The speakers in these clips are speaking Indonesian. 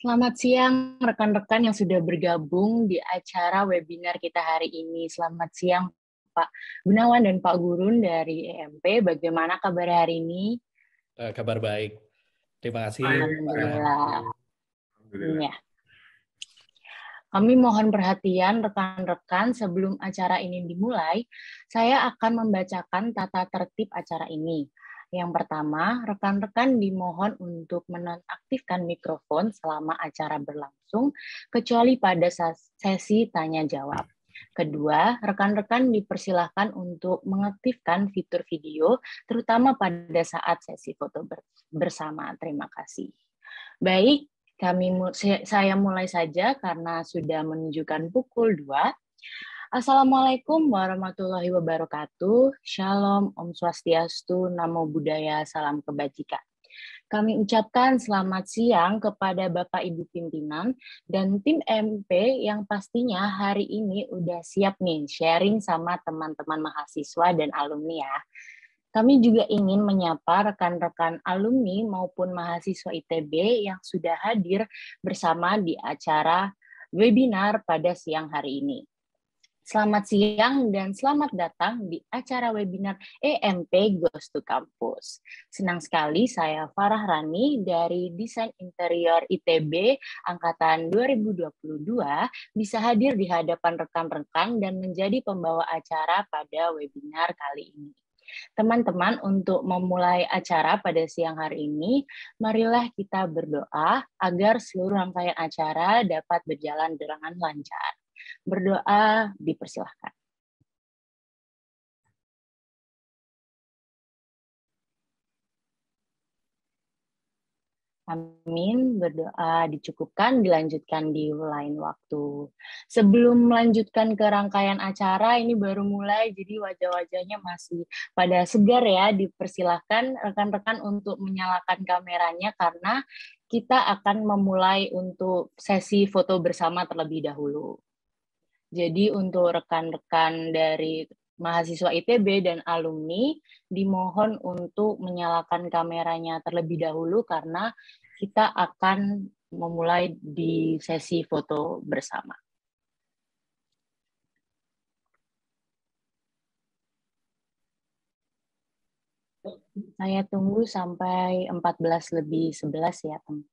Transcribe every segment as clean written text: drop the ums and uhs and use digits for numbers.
Selamat siang rekan-rekan yang sudah bergabung di acara webinar kita hari ini. Selamat siang Pak Gunawan dan Pak Gurun dari EMP. Bagaimana kabar hari ini? Kabar baik. Terima kasih. Alhamdulillah. Alhamdulillah. Ya. Kami mohon perhatian rekan-rekan sebelum acara ini dimulai, saya akan membacakan tata tertib acara ini. Yang pertama, rekan-rekan dimohon untuk menonaktifkan mikrofon selama acara berlangsung, kecuali pada sesi tanya-jawab. Kedua, rekan-rekan dipersilahkan untuk mengaktifkan fitur video, terutama pada saat sesi foto bersama. Terima kasih. Baik, saya mulai saja karena sudah menunjukkan pukul 2. Assalamualaikum warahmatullahi wabarakatuh. Shalom, Om Swastiastu, Namo Buddhaya, Salam Kebajikan. Kami ucapkan selamat siang kepada Bapak Ibu Pimpinan dan tim MP yang pastinya hari ini udah siap nih sharing sama teman-teman mahasiswa dan alumni ya. Kami juga ingin menyapa rekan-rekan alumni maupun mahasiswa ITB yang sudah hadir bersama di acara webinar pada siang hari ini. Selamat siang dan selamat datang di acara webinar EMP Goes to Campus. Senang sekali saya Farah Rani dari Desain Interior ITB Angkatan 2022 bisa hadir di hadapan rekan-rekan dan menjadi pembawa acara pada webinar kali ini. Teman-teman, untuk memulai acara pada siang hari ini, marilah kita berdoa agar seluruh rangkaian acara dapat berjalan dengan lancar. Berdoa dipersilahkan. Amin, berdoa dicukupkan, dilanjutkan di lain waktu. Sebelum melanjutkan ke rangkaian acara, ini baru mulai, jadi wajah-wajahnya masih pada segar ya. Dipersilahkan rekan-rekan untuk menyalakan kameranya karena kita akan memulai untuk sesi foto bersama terlebih dahulu. Jadi untuk rekan-rekan dari mahasiswa ITB dan alumni dimohon untuk menyalakan kameranya terlebih dahulu karena kita akan memulai di sesi foto bersama. Saya tunggu sampai 14:11 ya, teman.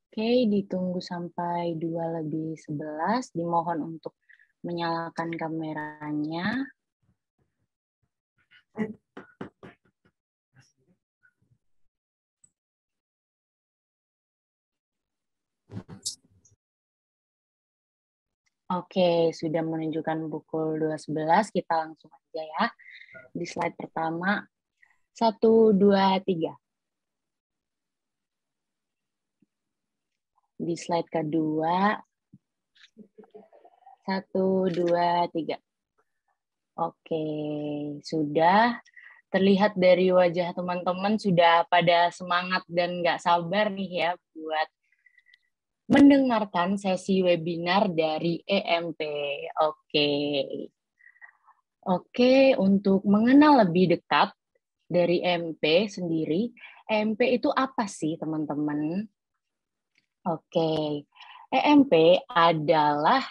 Oke, ditunggu sampai 2:11. Dimohon untuk menyalakan kameranya. Oke, sudah menunjukkan pukul 2:11. Kita langsung aja ya. Di slide pertama, 1, 2, 3. Di slide kedua, 1, 2, 3. Oke, sudah terlihat dari wajah teman-teman sudah pada semangat dan nggak sabar nih ya buat mendengarkan sesi webinar dari EMP. Oke, untuk mengenal lebih dekat dari EMP sendiri, EMP itu apa sih teman-teman? Oke, EMP adalah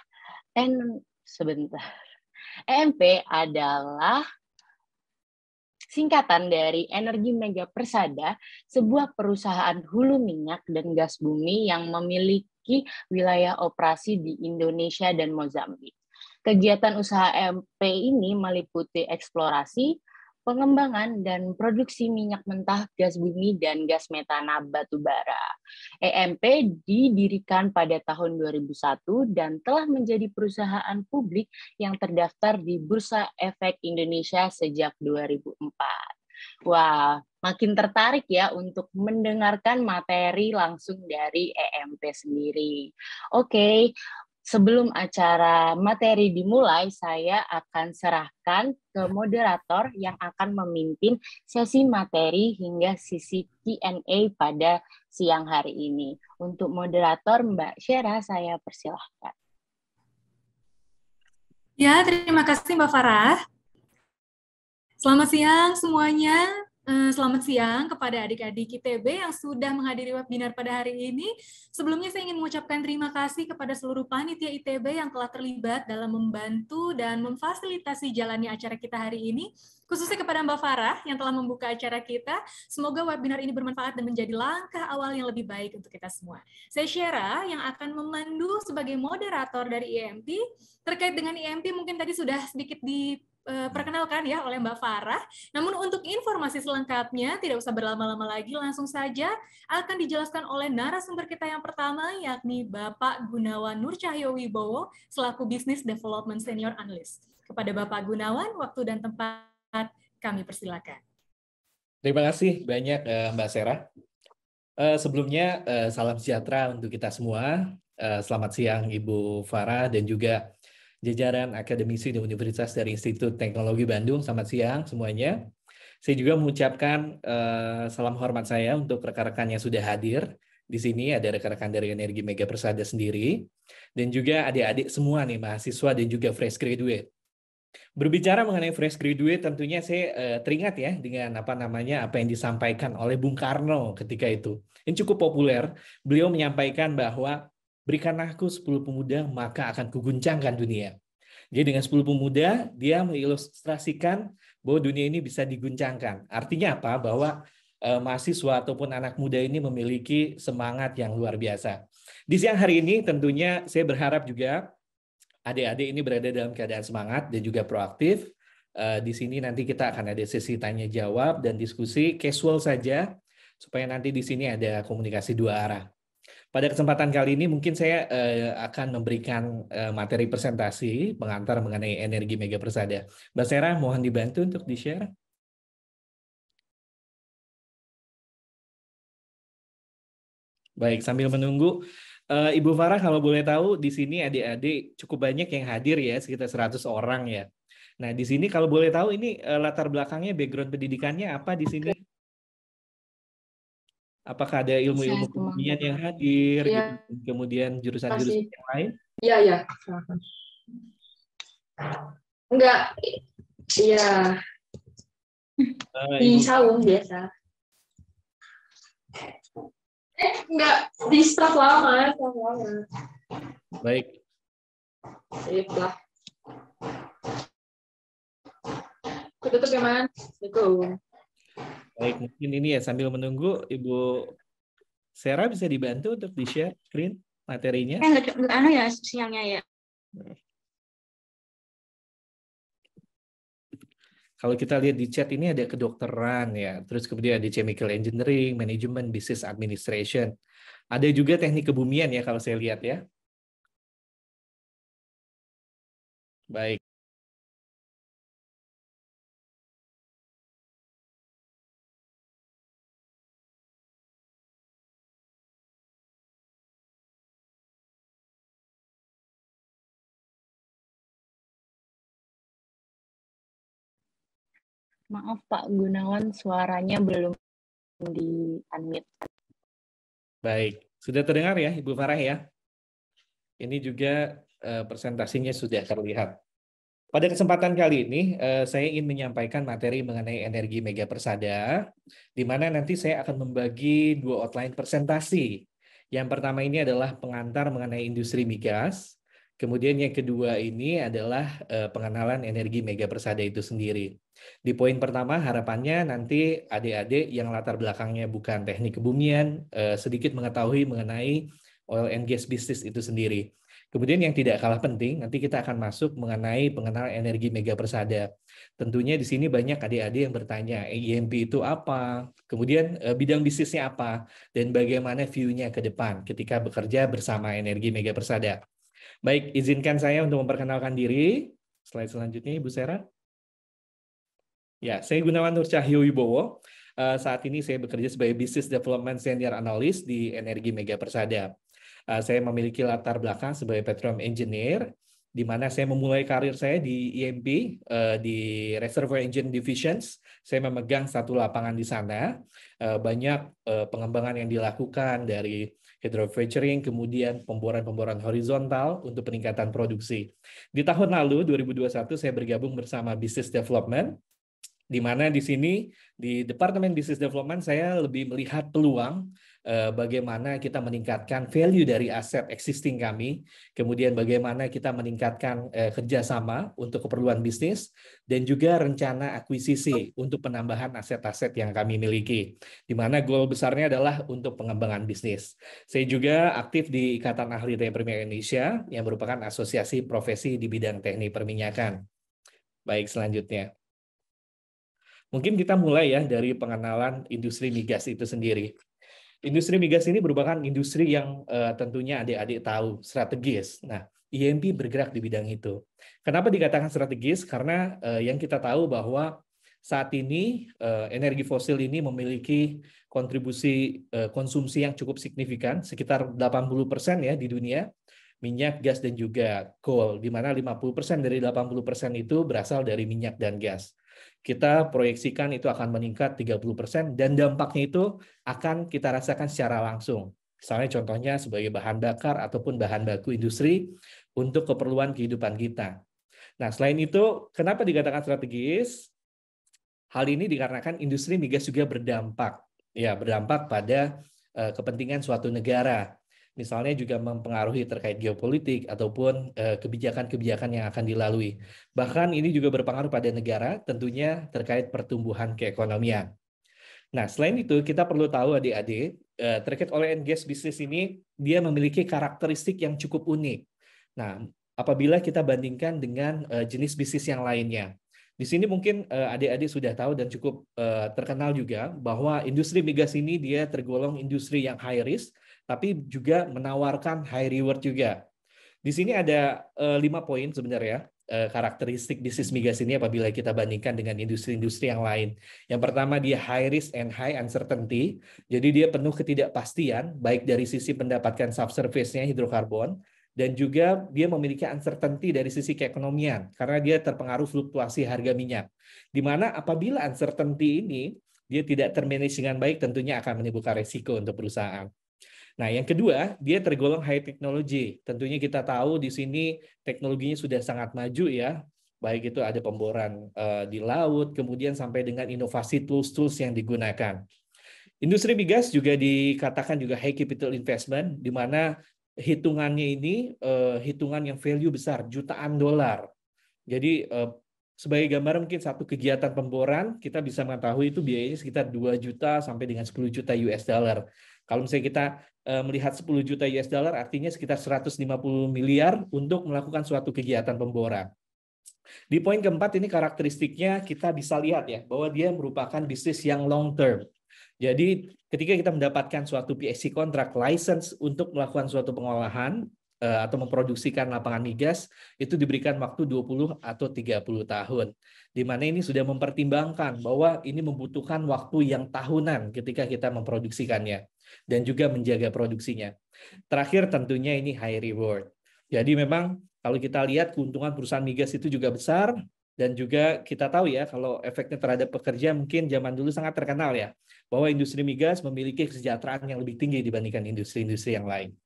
EMP adalah singkatan dari Energi Mega Persada, sebuah perusahaan hulu minyak dan gas bumi yang memiliki wilayah operasi di Indonesia dan Mozambik. Kegiatan usaha EMP ini meliputi eksplorasi, pengembangan, dan produksi minyak mentah, gas bumi, dan gas metana batu bara. EMP didirikan pada tahun 2001 dan telah menjadi perusahaan publik yang terdaftar di Bursa Efek Indonesia sejak 2004. Wah, makin tertarik ya untuk mendengarkan materi langsung dari EMP sendiri. Oke, Sebelum acara materi dimulai, saya akan serahkan ke moderator yang akan memimpin sesi materi hingga sesi Q&A pada siang hari ini. Untuk moderator, Mbak Syera, saya persilahkan. Ya, terima kasih Mbak Farah. Selamat siang semuanya. Selamat siang kepada adik-adik ITB yang sudah menghadiri webinar pada hari ini. Sebelumnya saya ingin mengucapkan terima kasih kepada seluruh panitia ITB yang telah terlibat dalam membantu dan memfasilitasi jalannya acara kita hari ini, khususnya kepada Mbak Farah yang telah membuka acara kita. Semoga webinar ini bermanfaat dan menjadi langkah awal yang lebih baik untuk kita semua. Saya Syera yang akan memandu sebagai moderator dari IMT. Terkait dengan IMT mungkin tadi sudah sedikit diperkenalkan ya oleh Mbak Farah. Namun untuk informasi selengkapnya tidak usah berlama-lama lagi, langsung saja akan dijelaskan oleh narasumber kita yang pertama, yakni Bapak Gunawan Nur Cahyo Wibowo selaku Business Development Senior Analyst. Kepada Bapak Gunawan, waktu dan tempat kami persilakan. Terima kasih banyak Mbak Syera. Sebelumnya salam sejahtera untuk kita semua. Selamat siang Ibu Farah dan juga jajaran akademisi di Universitas dari Institut Teknologi Bandung. Selamat siang semuanya. Saya juga mengucapkan salam hormat saya untuk rekan-rekan yang sudah hadir. Di sini ada rekan-rekan dari Energi Mega Persada sendiri, dan juga adik-adik semua nih, mahasiswa dan juga fresh graduate. Berbicara mengenai fresh graduate, tentunya saya teringat ya dengan apa yang disampaikan oleh Bung Karno ketika itu. Ini cukup populer. Beliau menyampaikan bahwa berikanlah aku 10 pemuda, maka akan kuguncangkan dunia. Jadi dengan 10 pemuda, dia mengilustrasikan bahwa dunia ini bisa diguncangkan. Artinya apa? Bahwa mahasiswa ataupun anak muda ini memiliki semangat yang luar biasa. Di siang hari ini tentunya saya berharap juga adik-adik ini berada dalam keadaan semangat dan juga proaktif. Di sini nanti kita akan ada sesi tanya jawab dan diskusi casual saja, supaya nanti di sini ada komunikasi dua arah. Pada kesempatan kali ini mungkin saya akan memberikan materi presentasi pengantar mengenai Energi Mega Persada. Mbak Syera, mohon dibantu untuk di-share. Baik, sambil menunggu, Ibu Farah kalau boleh tahu, di sini adik-adik cukup banyak yang hadir ya, sekitar 100 orang ya. Nah, di sini kalau boleh tahu ini latar belakangnya, background pendidikannya apa di sini? Apakah ada ilmu-ilmu kebumian yang hadir, gitu, kemudian jurusan-jurusan yang lain? Iya, iya. Enggak, iya. Di saung biasa. Enggak, di staff lama. Baik. Baiklah. Kututup ya, Man. Assalamualaikum. Baik, mungkin ini ya sambil menunggu, Ibu Syera bisa dibantu untuk di-share screen materinya? Enggak anu ya siangnya ya. Kalau kita lihat di chat ini ada kedokteran ya, terus kemudian ada chemical engineering, manajemen, business administration. Ada juga teknik kebumian ya kalau saya lihat ya. Baik. Maaf Pak Gunawan, suaranya belum di-unmute. Baik, sudah terdengar ya Ibu Farah ya? Ini juga presentasinya sudah terlihat. Pada kesempatan kali ini, saya ingin menyampaikan materi mengenai Energi Mega Persada, di mana nanti saya akan membagi dua outline presentasi. Yang pertama ini adalah pengantar mengenai industri migas, kemudian yang kedua ini adalah pengenalan Energi Mega Persada itu sendiri. Di poin pertama, harapannya nanti adik-adik yang latar belakangnya bukan teknik kebumian, sedikit mengetahui mengenai oil and gas business itu sendiri. Kemudian yang tidak kalah penting, nanti kita akan masuk mengenai pengenalan Energi Mega Persada. Tentunya di sini banyak adik-adik yang bertanya, IMP itu apa? Kemudian bidang bisnisnya apa? Dan bagaimana view-nya ke depan ketika bekerja bersama Energi Mega Persada. Baik, izinkan saya untuk memperkenalkan diri. Slide selanjutnya, Ibu Syera. Ya, saya Gunawan Nur Cahyo Wibowo. Saat ini saya bekerja sebagai Business Development Senior Analyst di Energi Mega Persada. Saya memiliki latar belakang sebagai petroleum engineer, di mana saya memulai karir saya di EMP, di Reservoir Engine Divisions. Saya memegang satu lapangan di sana. Banyak pengembangan yang dilakukan dari hydrofracturing, kemudian pemboran-pemboran horizontal untuk peningkatan produksi. Di tahun lalu, 2021, saya bergabung bersama Business Development, di mana di sini, di Departemen Business Development, saya lebih melihat peluang bagaimana kita meningkatkan value dari aset existing kami, kemudian bagaimana kita meningkatkan kerjasama untuk keperluan bisnis, dan juga rencana akuisisi untuk penambahan aset-aset yang kami miliki, di mana goal besarnya adalah untuk pengembangan bisnis. Saya juga aktif di Ikatan Ahli Teknik Perminyakan Indonesia, yang merupakan asosiasi profesi di bidang teknik perminyakan. Baik, selanjutnya. Mungkin kita mulai ya dari pengenalan industri migas itu sendiri. Industri migas ini merupakan industri yang tentunya adik-adik tahu strategis. Nah, EMP bergerak di bidang itu. Kenapa dikatakan strategis? Karena yang kita tahu bahwa saat ini energi fosil ini memiliki kontribusi konsumsi yang cukup signifikan, sekitar 80% ya di dunia, minyak, gas, dan juga coal, di mana 50% dari 80% itu berasal dari minyak dan gas. Kita proyeksikan itu akan meningkat 30%, dan dampaknya itu akan kita rasakan secara langsung. Misalnya contohnya sebagai bahan bakar ataupun bahan baku industri untuk keperluan kehidupan kita. Nah, selain itu, kenapa dikatakan strategis? Hal ini dikarenakan industri migas juga berdampak pada kepentingan suatu negara. Misalnya juga mempengaruhi terkait geopolitik ataupun kebijakan-kebijakan yang akan dilalui. Bahkan ini juga berpengaruh pada negara, tentunya terkait pertumbuhan keekonomian. Nah, selain itu kita perlu tahu adik-adik, terkait oil and gas bisnis ini, dia memiliki karakteristik yang cukup unik. Nah, apabila kita bandingkan dengan jenis bisnis yang lainnya. Di sini mungkin adik-adik sudah tahu dan cukup terkenal juga bahwa industri migas ini dia tergolong industri yang high risk, tapi juga menawarkan high reward juga. Di sini ada 5 poin sebenarnya karakteristik bisnis migas ini apabila kita bandingkan dengan industri-industri yang lain. Yang pertama, dia high risk and high uncertainty. Jadi dia penuh ketidakpastian, baik dari sisi mendapatkan subsurface-nya hidrokarbon, dan juga dia memiliki uncertainty dari sisi keekonomian, karena dia terpengaruh fluktuasi harga minyak. Di mana apabila uncertainty ini dia tidak termanage dengan baik, tentunya akan menimbulkan resiko untuk perusahaan. Nah, yang kedua, dia tergolong high technology. Tentunya kita tahu di sini teknologinya sudah sangat maju ya. Baik itu ada pemboran di laut, kemudian sampai dengan inovasi tools-tools yang digunakan. Industri migas juga dikatakan juga high capital investment, di mana hitungannya ini hitungan yang value besar, jutaan dolar. Jadi sebagai gambaran mungkin satu kegiatan pemboran kita bisa mengetahui itu biayanya sekitar 2 juta sampai dengan 10 juta US dollar. Kalau misalnya kita melihat 10 juta US dollar artinya sekitar 150 miliar untuk melakukan suatu kegiatan pemboran. Di poin keempat ini karakteristiknya kita bisa lihat ya bahwa dia merupakan bisnis yang long term. Jadi ketika kita mendapatkan suatu PSC contract license untuk melakukan suatu pengolahan atau memproduksikan lapangan migas, itu diberikan waktu 20 atau 30 tahun. Di mana ini sudah mempertimbangkan bahwa ini membutuhkan waktu yang tahunan ketika kita memproduksikannya dan juga menjaga produksinya. Terakhir tentunya ini high reward. Jadi memang kalau kita lihat keuntungan perusahaan migas itu juga besar, dan juga kita tahu ya kalau efeknya terhadap pekerja mungkin zaman dulu sangat terkenal ya, bahwa industri migas memiliki kesejahteraan yang lebih tinggi dibandingkan industri-industri yang lain.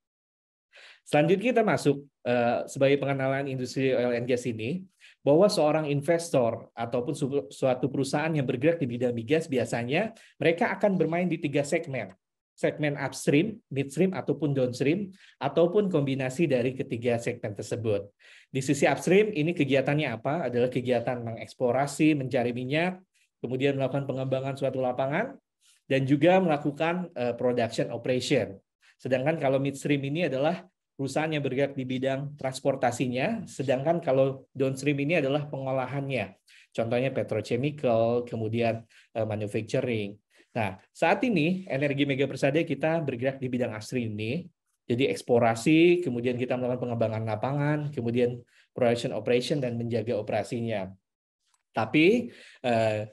Selanjutnya kita masuk sebagai pengenalan industri oil and gas ini, bahwa seorang investor ataupun suatu perusahaan yang bergerak di bidang migas biasanya mereka akan bermain di 3 segmen. Segmen upstream, midstream, ataupun downstream, ataupun kombinasi dari ketiga segmen tersebut. Di sisi upstream, ini kegiatannya apa? Adalah kegiatan mengeksplorasi, mencari minyak, kemudian melakukan pengembangan suatu lapangan, dan juga melakukan production operation. Sedangkan kalau midstream ini adalah perusahaan yang bergerak di bidang transportasinya, sedangkan kalau downstream ini adalah pengolahannya. Contohnya petrochemical, kemudian manufacturing. Nah, saat ini Energi Mega Persada kita bergerak di bidang upstream ini. Jadi eksplorasi, kemudian kita melakukan pengembangan lapangan, kemudian production operation dan menjaga operasinya. Tapi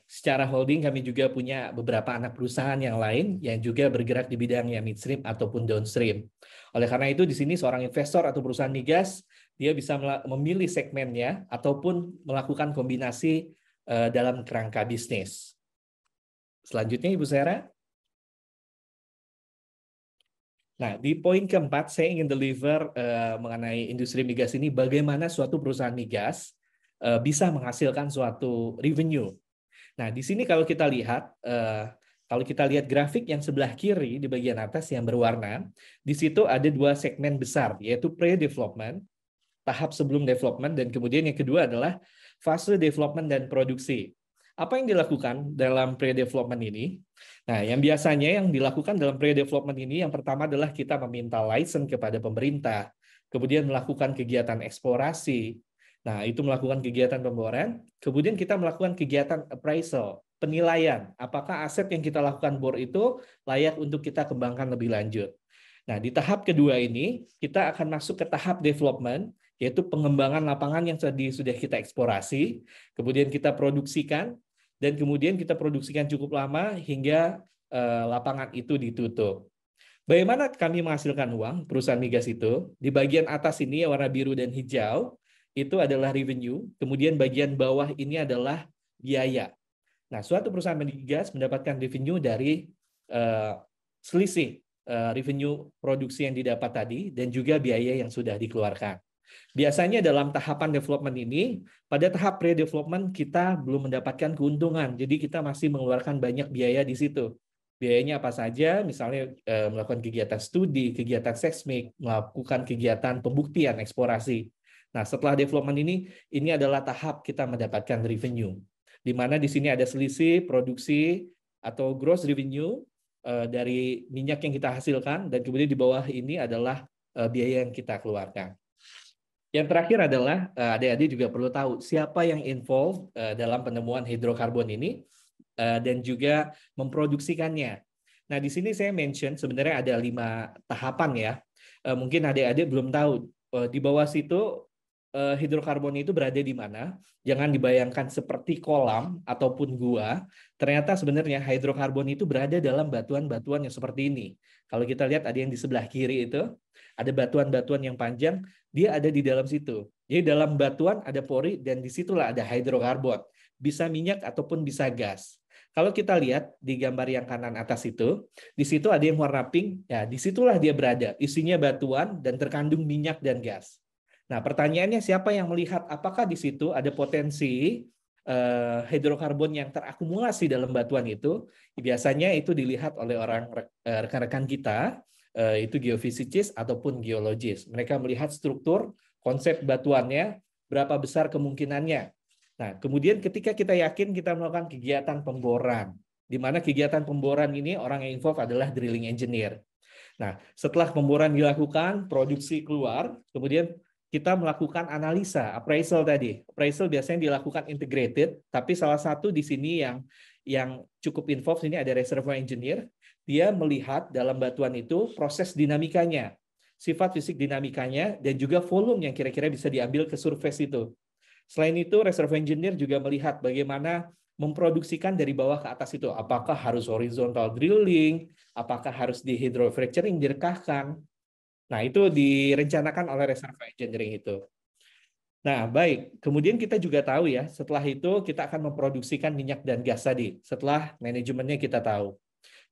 secara holding kami juga punya beberapa anak perusahaan yang lain yang juga bergerak di bidangnya midstream ataupun downstream. Oleh karena itu di sini seorang investor atau perusahaan migas dia bisa memilih segmennya ataupun melakukan kombinasi dalam kerangka bisnis. Selanjutnya Ibu Sarah. Nah, di poin keempat saya ingin deliver mengenai industri migas ini bagaimana suatu perusahaan migas bisa menghasilkan suatu revenue. Nah, di sini kalau kita lihat grafik yang sebelah kiri di bagian atas yang berwarna, di situ ada dua segmen besar, yaitu pre-development, tahap sebelum development, dan kemudian yang kedua adalah fase development dan produksi. Apa yang dilakukan dalam pre-development ini? Nah, yang biasanya yang dilakukan dalam pre-development ini, yang pertama adalah kita meminta license kepada pemerintah, kemudian melakukan kegiatan eksplorasi. Nah, itu melakukan kegiatan pemboran, kemudian kita melakukan kegiatan appraisal, penilaian, apakah aset yang kita lakukan bor itu layak untuk kita kembangkan lebih lanjut. Nah, di tahap kedua ini, kita akan masuk ke tahap development, yaitu pengembangan lapangan yang sudah kita eksplorasi, kemudian kita produksikan, dan kemudian kita produksikan cukup lama hingga lapangan itu ditutup. Bagaimana kami menghasilkan uang, perusahaan migas itu? Di bagian atas ini, warna biru dan hijau, itu adalah revenue, kemudian bagian bawah ini adalah biaya. Nah, suatu perusahaan migas mendapatkan revenue dari selisih revenue produksi yang didapat tadi dan juga biaya yang sudah dikeluarkan. Biasanya dalam tahapan development ini, pada tahap pre-development kita belum mendapatkan keuntungan, jadi kita masih mengeluarkan banyak biaya di situ. Biayanya apa saja? Misalnya melakukan kegiatan studi, kegiatan seismik, melakukan kegiatan pembuktian, eksplorasi. Nah, setelah development ini adalah tahap kita mendapatkan revenue, di mana di sini ada selisih produksi atau gross revenue dari minyak yang kita hasilkan, dan kemudian di bawah ini adalah biaya yang kita keluarkan. Yang terakhir adalah adik-adik juga perlu tahu siapa yang involved dalam penemuan hidrokarbon ini dan juga memproduksikannya. Nah, di sini saya mention sebenarnya ada 5 tahapan ya. Mungkin adik-adik belum tahu di bawah situ hidrokarbon itu berada di mana. Jangan dibayangkan seperti kolam ataupun gua. Ternyata sebenarnya hidrokarbon itu berada dalam batuan-batuan yang seperti ini. Kalau kita lihat ada yang di sebelah kiri itu, ada batuan-batuan yang panjang, dia ada di dalam situ. Jadi dalam batuan ada pori dan disitulah ada hidrokarbon. Bisa minyak ataupun bisa gas. Kalau kita lihat di gambar yang kanan atas itu, di situ ada yang warna pink, ya disitulah dia berada. Isinya batuan dan terkandung minyak dan gas. Nah, pertanyaannya siapa yang melihat apakah di situ ada potensi hidrokarbon yang terakumulasi dalam batuan itu? Biasanya itu dilihat oleh rekan-rekan kita, itu geofisicist ataupun geologis. Mereka melihat struktur, konsep batuannya, berapa besar kemungkinannya. Nah, kemudian ketika kita yakin kita melakukan kegiatan pemboran, di mana kegiatan pemboran ini orang yang involved adalah drilling engineer. Nah, setelah pemboran dilakukan, produksi keluar, kemudian kita melakukan analisa, appraisal tadi. Appraisal biasanya dilakukan integrated, tapi salah satu di sini yang cukup involved ini ada reservoir engineer. Dia melihat dalam batuan itu proses dinamikanya, sifat fisik dinamikanya, dan juga volume yang kira-kira bisa diambil ke surface itu. Selain itu, reservoir engineer juga melihat bagaimana memproduksikan dari bawah ke atas itu. Apakah harus horizontal drilling, apakah harus di hydrofracturing, direkahkan. Nah, itu direncanakan oleh reservoir engineering itu. Nah, baik. Kemudian kita juga tahu ya, setelah itu kita akan memproduksikan minyak dan gas tadi. Setelah manajemennya kita tahu.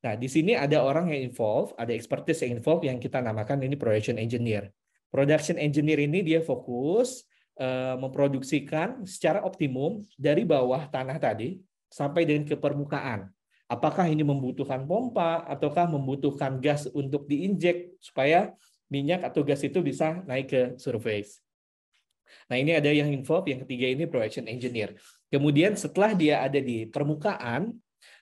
Nah, di sini ada orang yang involved, ada expertise yang involved yang kita namakan ini production engineer. Production engineer ini dia fokus memproduksikan secara optimum dari bawah tanah tadi sampai dengan ke permukaan. Apakah ini membutuhkan pompa ataukah membutuhkan gas untuk diinjek supaya minyak atau gas itu bisa naik ke surface. Nah, ini ada yang involved, yang ketiga ini production engineer. Kemudian setelah dia ada di permukaan,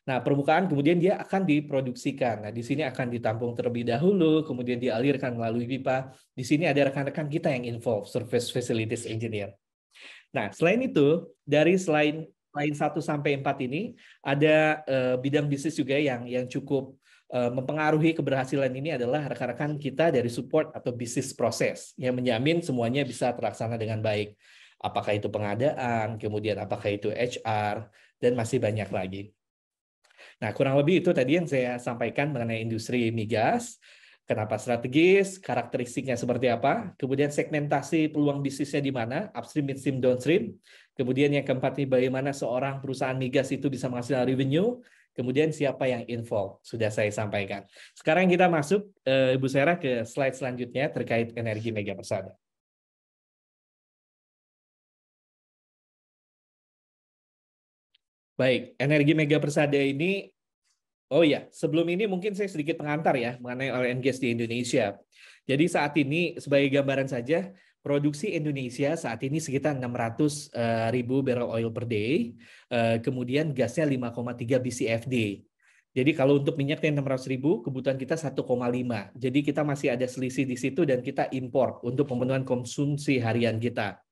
nah permukaan kemudian dia akan diproduksikan. Nah, di sini akan ditampung terlebih dahulu, kemudian dialirkan melalui pipa. Di sini ada rekan-rekan kita yang involved, surface facilities engineer. Nah, selain itu, dari selain 1 sampai 4 ini, ada bidang bisnis juga yang cukup mempengaruhi keberhasilan ini adalah rekan-rekan kita dari support atau bisnis proses yang menjamin semuanya bisa terlaksana dengan baik. apakah itu pengadaan, kemudian apakah itu HR, dan masih banyak lagi. Nah, kurang lebih itu tadi yang saya sampaikan mengenai industri migas. Kenapa strategis, karakteristiknya seperti apa, kemudian segmentasi peluang bisnisnya di mana, upstream, midstream, downstream. Kemudian yang keempat nih, bagaimana seorang perusahaan migas itu bisa menghasilkan revenue, kemudian siapa yang involved, sudah saya sampaikan. Sekarang kita masuk, Ibu Sarah, ke slide selanjutnya terkait energi mega persada. Baik, energi mega persada ini, oh ya, sebelum ini mungkin saya sedikit pengantar ya mengenai oil and gas di Indonesia. Jadi saat ini sebagai gambaran saja, produksi Indonesia saat ini sekitar 600.000 barrel oil per day, kemudian gasnya 5,3 BCFD. Jadi kalau untuk minyaknya 600.000, kebutuhan kita 1,5. Jadi kita masih ada selisih di situ dan kita impor untuk pemenuhan konsumsi harian kita.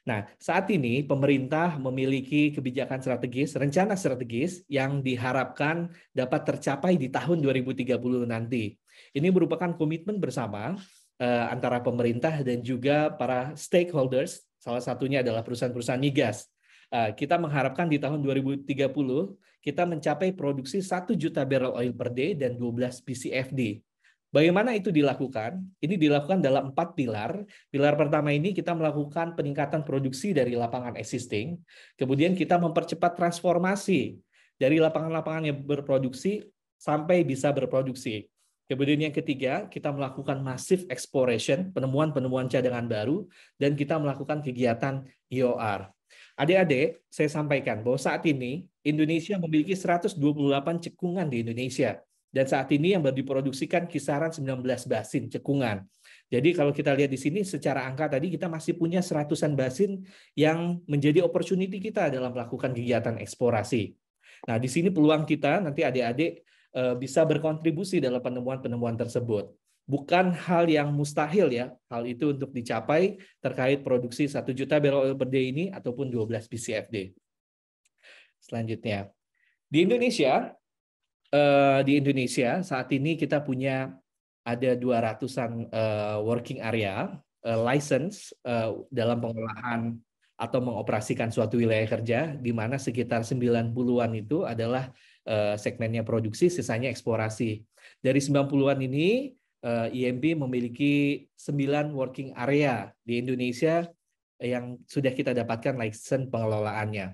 Nah, saat ini pemerintah memiliki kebijakan strategis, rencana strategis yang diharapkan dapat tercapai di tahun 2030 nanti. Ini merupakan komitmen bersama antara pemerintah dan juga para stakeholders, salah satunya adalah perusahaan-perusahaan migas. Kita mengharapkan di tahun 2030 kita mencapai produksi 1 juta barrel oil per day dan 12 BCFD. Bagaimana itu dilakukan? Ini dilakukan dalam 4 pilar. Pilar pertama ini kita melakukan peningkatan produksi dari lapangan existing. Kemudian kita mempercepat transformasi dari lapangan-lapangan yang berproduksi sampai bisa berproduksi. Kemudian yang ketiga, kita melakukan massive exploration, penemuan-penemuan cadangan baru, dan kita melakukan kegiatan EOR. Adik-adik, saya sampaikan bahwa saat ini Indonesia memiliki 128 cekungan di Indonesia. Dan saat ini yang diproduksikan kisaran 19 basin cekungan. Jadi kalau kita lihat di sini secara angka tadi kita masih punya 100-an basin yang menjadi opportunity kita dalam melakukan kegiatan eksplorasi. Nah, di sini peluang kita nanti adik-adik bisa berkontribusi dalam penemuan-penemuan tersebut. Bukan hal yang mustahil ya, hal itu untuk dicapai terkait produksi 1 juta barrel oil per day ini ataupun 12 BCFD. Selanjutnya, di Indonesia saat ini kita punya ada 200-an working area license dalam pengolahan atau mengoperasikan suatu wilayah kerja, di mana sekitar 90-an itu adalah segmennya produksi, sisanya eksplorasi. Dari 90-an ini IMB memiliki 9 working area di Indonesia yang sudah kita dapatkan license pengelolaannya.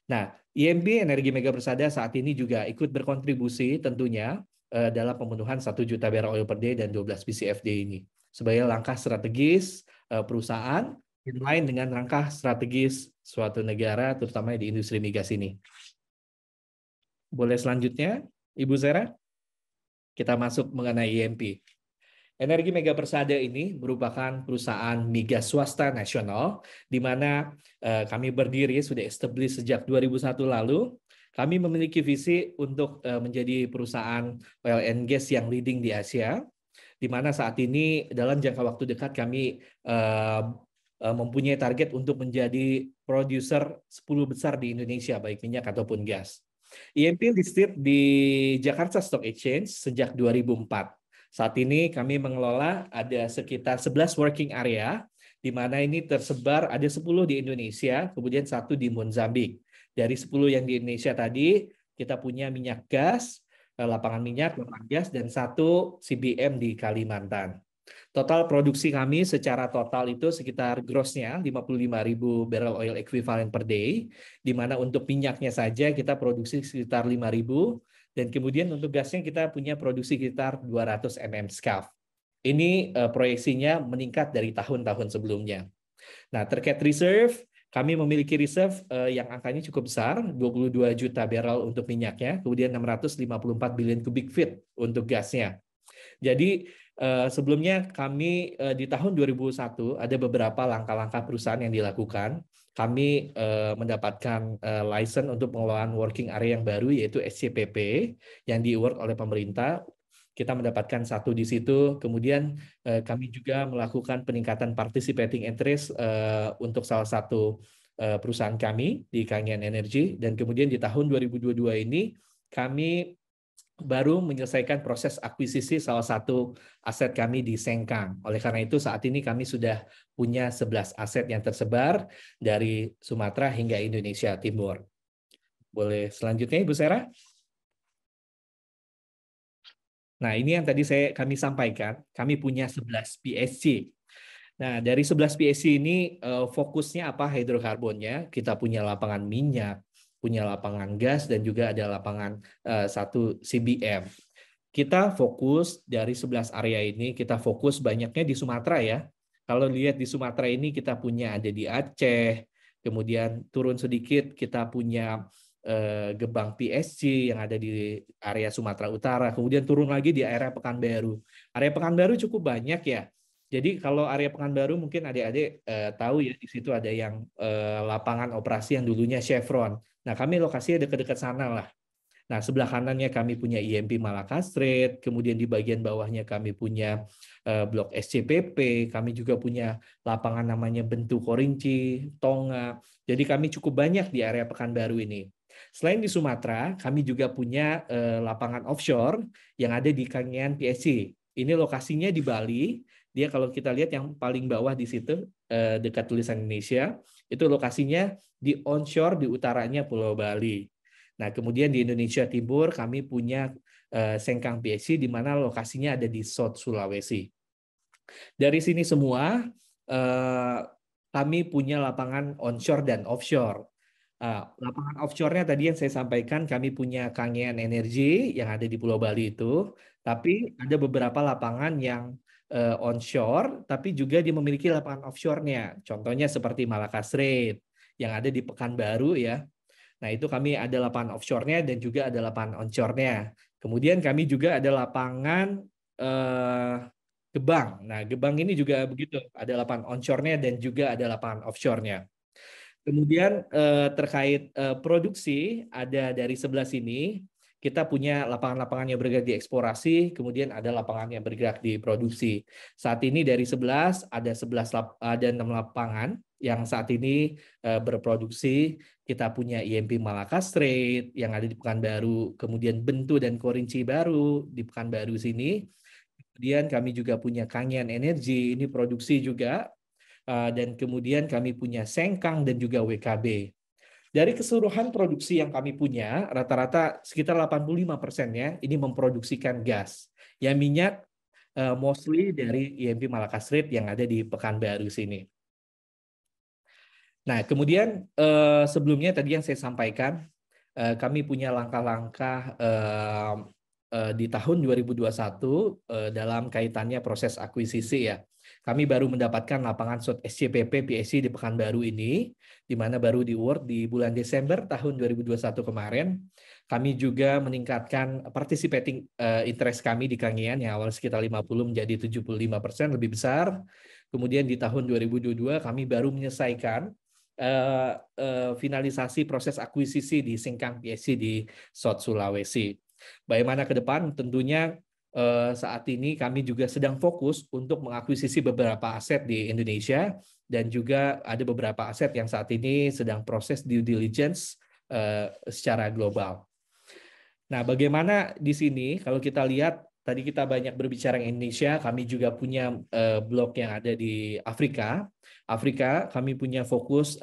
Nah, IMB Energi Mega Persada saat ini juga ikut berkontribusi tentunya dalam pemenuhan 1 juta barrel oil per day dan 12 BCFD ini sebagai langkah strategis perusahaan in line dengan langkah strategis suatu negara terutama di industri migas ini. Boleh selanjutnya, Ibu Sarah? Kita masuk mengenai IMP. Energi Mega Persada ini merupakan perusahaan migas swasta nasional, di mana kami berdiri, sudah established sejak 2001 lalu. Kami memiliki visi untuk menjadi perusahaan oil and gas yang leading di Asia, di mana saat ini dalam jangka waktu dekat kami mempunyai target untuk menjadi produser 10 besar di Indonesia, baik minyak ataupun gas. IMP listed di Jakarta Stock Exchange sejak 2004. Saat ini kami mengelola ada sekitar 11 working area, di mana ini tersebar ada 10 di Indonesia, kemudian 1 di Mozambik. Dari 10 yang di Indonesia tadi, kita punya minyak gas, lapangan minyak, lapangan gas, dan 1 CBM di Kalimantan. Total produksi kami secara total itu sekitar grossnya 55.000 barrel oil equivalent per day, di mana untuk minyaknya saja kita produksi sekitar 5.000, dan kemudian untuk gasnya kita punya produksi sekitar 200 mm SCAF. Ini proyeksinya meningkat dari tahun-tahun sebelumnya. Nah, terkait reserve, kami memiliki reserve yang angkanya cukup besar, 22 juta barrel untuk minyaknya, kemudian 654 billion cubic feet untuk gasnya. Jadi sebelumnya kami di tahun 2001 ada beberapa langkah-langkah perusahaan yang dilakukan. Kami mendapatkan license untuk pengelolaan working area yang baru yaitu SCPP yang di-award oleh pemerintah. Kita mendapatkan 1 di situ. Kemudian kami juga melakukan peningkatan participating interest untuk salah satu perusahaan kami di Kangen Energy, dan kemudian di tahun 2022 ini kami baru menyelesaikan proses akuisisi salah satu aset kami di Sengkang. Oleh karena itu saat ini kami sudah punya 11 aset yang tersebar dari Sumatera hingga Indonesia Timur. Boleh selanjutnya Ibu Sarah? Nah, ini yang tadi kami sampaikan, kami punya 11 PSC. Nah, dari 11 PSC ini fokusnya apa hidrokarbonnya? Kita punya lapangan minyak, punya lapangan gas, dan juga ada lapangan 1 CBM. Kita fokus dari 11 area ini, kita fokus banyaknya di Sumatera ya. Kalau lihat di Sumatera ini kita punya ada di Aceh, kemudian turun sedikit kita punya Gebang PSC yang ada di area Sumatera Utara, kemudian turun lagi di area Pekanbaru. Area Pekanbaru cukup banyak ya. Jadi kalau area Pekanbaru mungkin adik-adik tahu ya, di situ ada yang lapangan operasi yang dulunya Chevron. Nah, kami lokasinya dekat-dekat sana lah. Nah, sebelah kanannya kami punya IMP Malakastrait, kemudian di bagian bawahnya kami punya blok SCPP, kami juga punya lapangan namanya Bentu Korinci, Tonga. Jadi kami cukup banyak di area Pekanbaru ini. Selain di Sumatera, kami juga punya lapangan offshore yang ada di Kangean PSC. Ini lokasinya di Bali. Dia kalau kita lihat yang paling bawah di situ dekat tulisan Indonesia, itu lokasinya di onshore di utaranya Pulau Bali. Nah, kemudian di Indonesia Timur kami punya Sengkang PSC di mana lokasinya ada di South Sulawesi. Dari sini semua kami punya lapangan onshore dan offshore. Lapangan offshore-nya tadi yang saya sampaikan, kami punya Kangean Energy yang ada di Pulau Bali itu, tapi ada beberapa lapangan yang onshore, tapi juga dia memiliki lapangan offshore-nya. Contohnya seperti Malakastrait yang ada di Pekanbaru ya. Nah, itu kami ada lapangan offshore-nya dan juga ada lapangan onshore-nya. Kemudian kami juga ada lapangan Gebang. Nah, Gebang ini juga begitu, ada lapangan onshore-nya dan juga ada lapangan offshore-nya. Kemudian terkait produksi, ada dari sebelah sini, kita punya lapangan-lapangan yang bergerak di eksplorasi, kemudian ada lapangan yang bergerak di produksi. Saat ini dari 11, ada 6 lapangan yang saat ini berproduksi. Kita punya IMP Malakastrait yang ada di Pekanbaru, kemudian Bentu dan Korinci baru di Pekanbaru sini. Kemudian kami juga punya Kangean Energy, ini produksi juga. Dan kemudian kami punya Sengkang dan juga WKB. Dari keseluruhan produksi yang kami punya, rata-rata sekitar 85%-nya ini memproduksikan gas. Yang minyak mostly dari IMP Malakastrait yang ada di Pekanbaru sini. Nah, kemudian sebelumnya tadi yang saya sampaikan, kami punya langkah-langkah di tahun 2021 dalam kaitannya proses akuisisi ya. Kami baru mendapatkan lapangan SCPP PSC di Pekanbaru ini, di mana baru di-award di bulan Desember tahun 2021 kemarin. Kami juga meningkatkan participating interest kami di Kangean yang awal sekitar 50 menjadi 75%, lebih besar. Kemudian di tahun 2022 kami baru menyelesaikan finalisasi proses akuisisi di Sengkang PSC di South Sulawesi. Bagaimana ke depan? Tentunya saat ini kami juga sedang fokus untuk mengakuisisi beberapa aset di Indonesia dan juga ada beberapa aset yang saat ini sedang proses due diligence secara global. Nah, bagaimana di sini kalau kita lihat tadi kita banyak berbicara Indonesia, kami juga punya blok yang ada di Afrika. Afrika kami punya fokus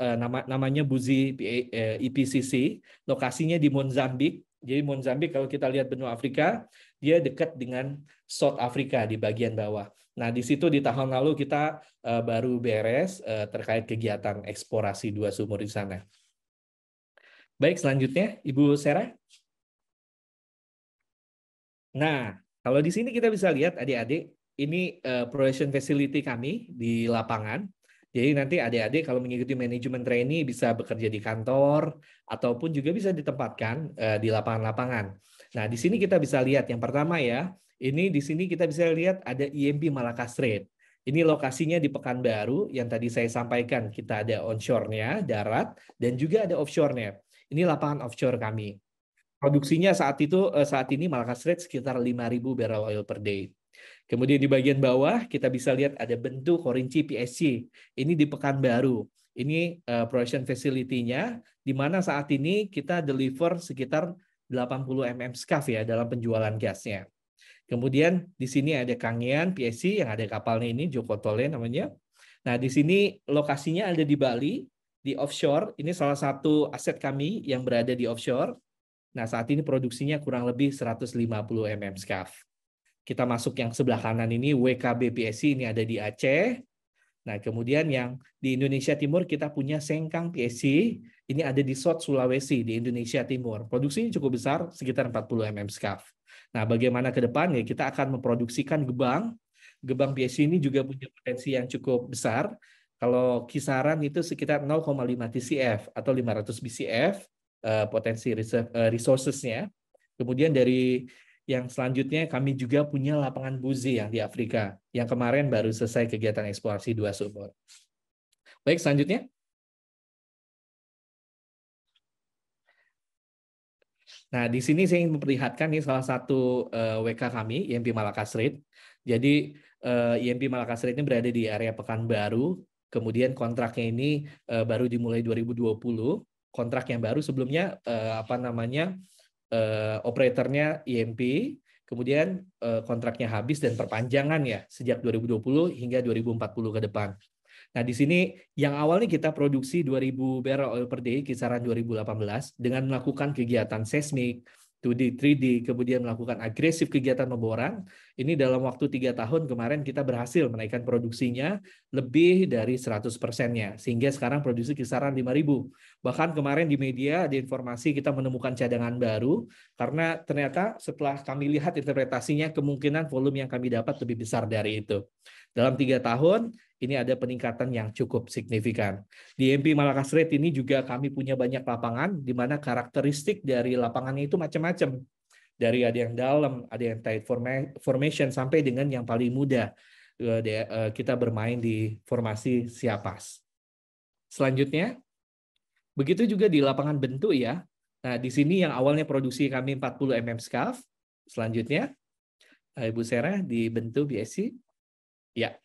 namanya Buzi EPCC, lokasinya di Mozambik. Jadi Mozambik kalau kita lihat benua Afrika, dia dekat dengan South Africa di bagian bawah. Nah, di situ di tahun lalu kita baru beres terkait kegiatan eksplorasi 2 sumur di sana. Baik, selanjutnya Ibu Sarah. Nah, kalau di sini kita bisa lihat adik-adik, ini production facility kami di lapangan. Jadi nanti adik-adik kalau mengikuti manajemen trainee bisa bekerja di kantor ataupun juga bisa ditempatkan di lapangan-lapangan. Nah, di sini kita bisa lihat yang pertama ya, ini di sini kita bisa lihat ada IMP Malakastrait. Ini lokasinya di Pekanbaru yang tadi saya sampaikan, kita ada onshore-nya, darat, dan juga ada offshore-nya. Ini lapangan offshore kami. Produksinya saat ini Malakastrait sekitar 5.000 barrel oil per day. Kemudian di bagian bawah kita bisa lihat ada Bentu Korinci PSC. Ini di Pekanbaru. Ini production facility-nya di mana saat ini kita deliver sekitar 80 mm SCAF ya dalam penjualan gasnya. Kemudian di sini ada Kangean PSC yang ada kapalnya ini, Joko Tole namanya. Nah, di sini lokasinya ada di Bali, di offshore. Ini salah satu aset kami yang berada di offshore. Nah, saat ini produksinya kurang lebih 150 mm SCAF. Kita masuk yang sebelah kanan ini, WKB PSC, ini ada di Aceh. Nah, kemudian yang di Indonesia Timur kita punya Sengkang PSC, ini ada di Sot, Sulawesi, di Indonesia Timur. Produksinya cukup besar, sekitar 40 mm SCAF. Nah, bagaimana ke depan ya, kita akan memproduksikan gebang. Gebang PSC ini juga punya potensi yang cukup besar. Kalau kisaran itu sekitar 0,5 TCF atau 500 BCF potensi resources-nya. Kemudian dari yang selanjutnya kami juga punya lapangan Buzi yang di Afrika, yang kemarin baru selesai kegiatan eksplorasi 2 sumur. Baik, selanjutnya. Nah, di sini saya ingin memperlihatkan nih salah satu WK kami, IMP Malakasrit. Jadi IMP Malakasrit ini berada di area Pekanbaru, kemudian kontraknya ini baru dimulai 2020. Kontrak yang baru sebelumnya operatornya IMP, kemudian kontraknya habis dan perpanjangan ya sejak 2020 hingga 2040 ke depan. Nah, di sini yang awalnya kita produksi 2.000 barrel oil per day kisaran 2018 dengan melakukan kegiatan seismik, 2D, 3D, kemudian melakukan agresif kegiatan pemboran. Ini dalam waktu 3 tahun kemarin kita berhasil menaikkan produksinya lebih dari 100%-nya, sehingga sekarang produksi kisaran 5.000. Bahkan kemarin di media ada informasi kita menemukan cadangan baru, karena ternyata setelah kami lihat interpretasinya, kemungkinan volume yang kami dapat lebih besar dari itu. Dalam 3 tahun, ini ada peningkatan yang cukup signifikan. Di IMP Malakasrit ini juga kami punya banyak lapangan, di mana karakteristik dari lapangannya itu macam-macam. Dari ada yang dalam, ada yang tight formation, sampai dengan yang paling mudah. Kita bermain di formasi siapas. Selanjutnya, begitu juga di lapangan bentuk ya. Nah, di sini yang awalnya produksi kami 40 mm SCAF. Selanjutnya, Ibu Sarah di bentuk BSC. Ya.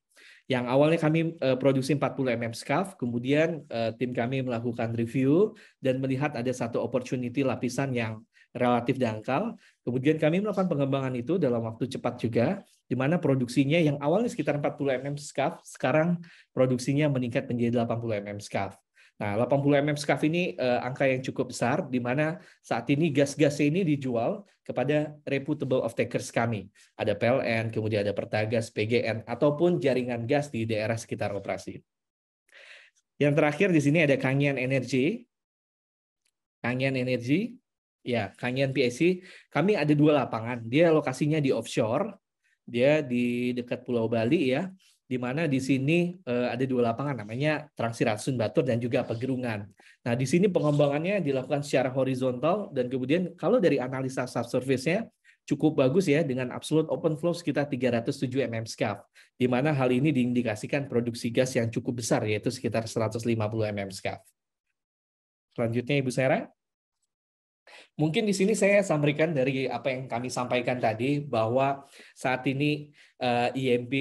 Yang awalnya kami produksi 40 mm SCAF, kemudian tim kami melakukan review dan melihat ada satu opportunity lapisan yang relatif dangkal. Kemudian kami melakukan pengembangan itu dalam waktu cepat juga, di mana produksinya yang awalnya sekitar 40 mm SCAF, sekarang produksinya meningkat menjadi 80 mm SCAF. Nah, 80 mm SCAF ini angka yang cukup besar, di mana saat ini gas-gas ini dijual kepada reputable off-takers kami. Ada PLN, kemudian ada Pertagas, PGN, ataupun jaringan gas di daerah sekitar operasi. Yang terakhir di sini ada Kangean Energy. Kangean Energy, ya, Kangean PSC. Kami ada 2 lapangan. Dia lokasinya di offshore, dia di dekat Pulau Bali ya. Di mana di sini ada 2 lapangan namanya Trangsirat Sun Batur dan juga Pegerungan. Nah, di sini pengembangannya dilakukan secara horizontal dan kemudian kalau dari analisa subsurface-nya cukup bagus ya dengan absolute open flow sekitar 307 mm SCAF. Di mana hal ini diindikasikan produksi gas yang cukup besar yaitu sekitar 150 mm SCAF. Selanjutnya Ibu Sarah. Mungkin di sini saya sampaikan dari apa yang kami sampaikan tadi, bahwa saat ini IMP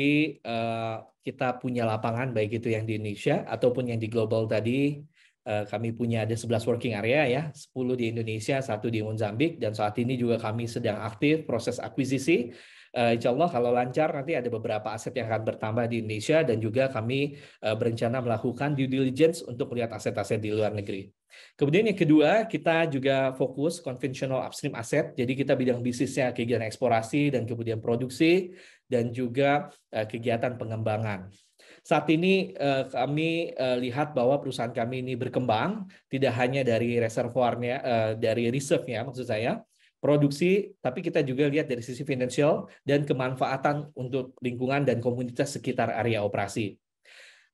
kita punya lapangan, baik itu yang di Indonesia ataupun yang di global tadi. Kami punya ada 11 working area ya, 10 di Indonesia, 1 di Mozambik, dan saat ini juga kami sedang aktif proses akuisisi. Insya Allah kalau lancar nanti ada beberapa aset yang akan bertambah di Indonesia dan juga kami berencana melakukan due diligence untuk melihat aset-aset di luar negeri. Kemudian yang kedua, kita juga fokus conventional upstream asset. Jadi kita bidang bisnisnya kegiatan eksplorasi dan kemudian produksi dan juga kegiatan pengembangan. Saat ini kami lihat bahwa perusahaan kami ini berkembang tidak hanya dari reservoirnya, dari reserve-nya maksud saya, produksi, tapi kita juga lihat dari sisi finansial dan kemanfaatan untuk lingkungan dan komunitas sekitar area operasi.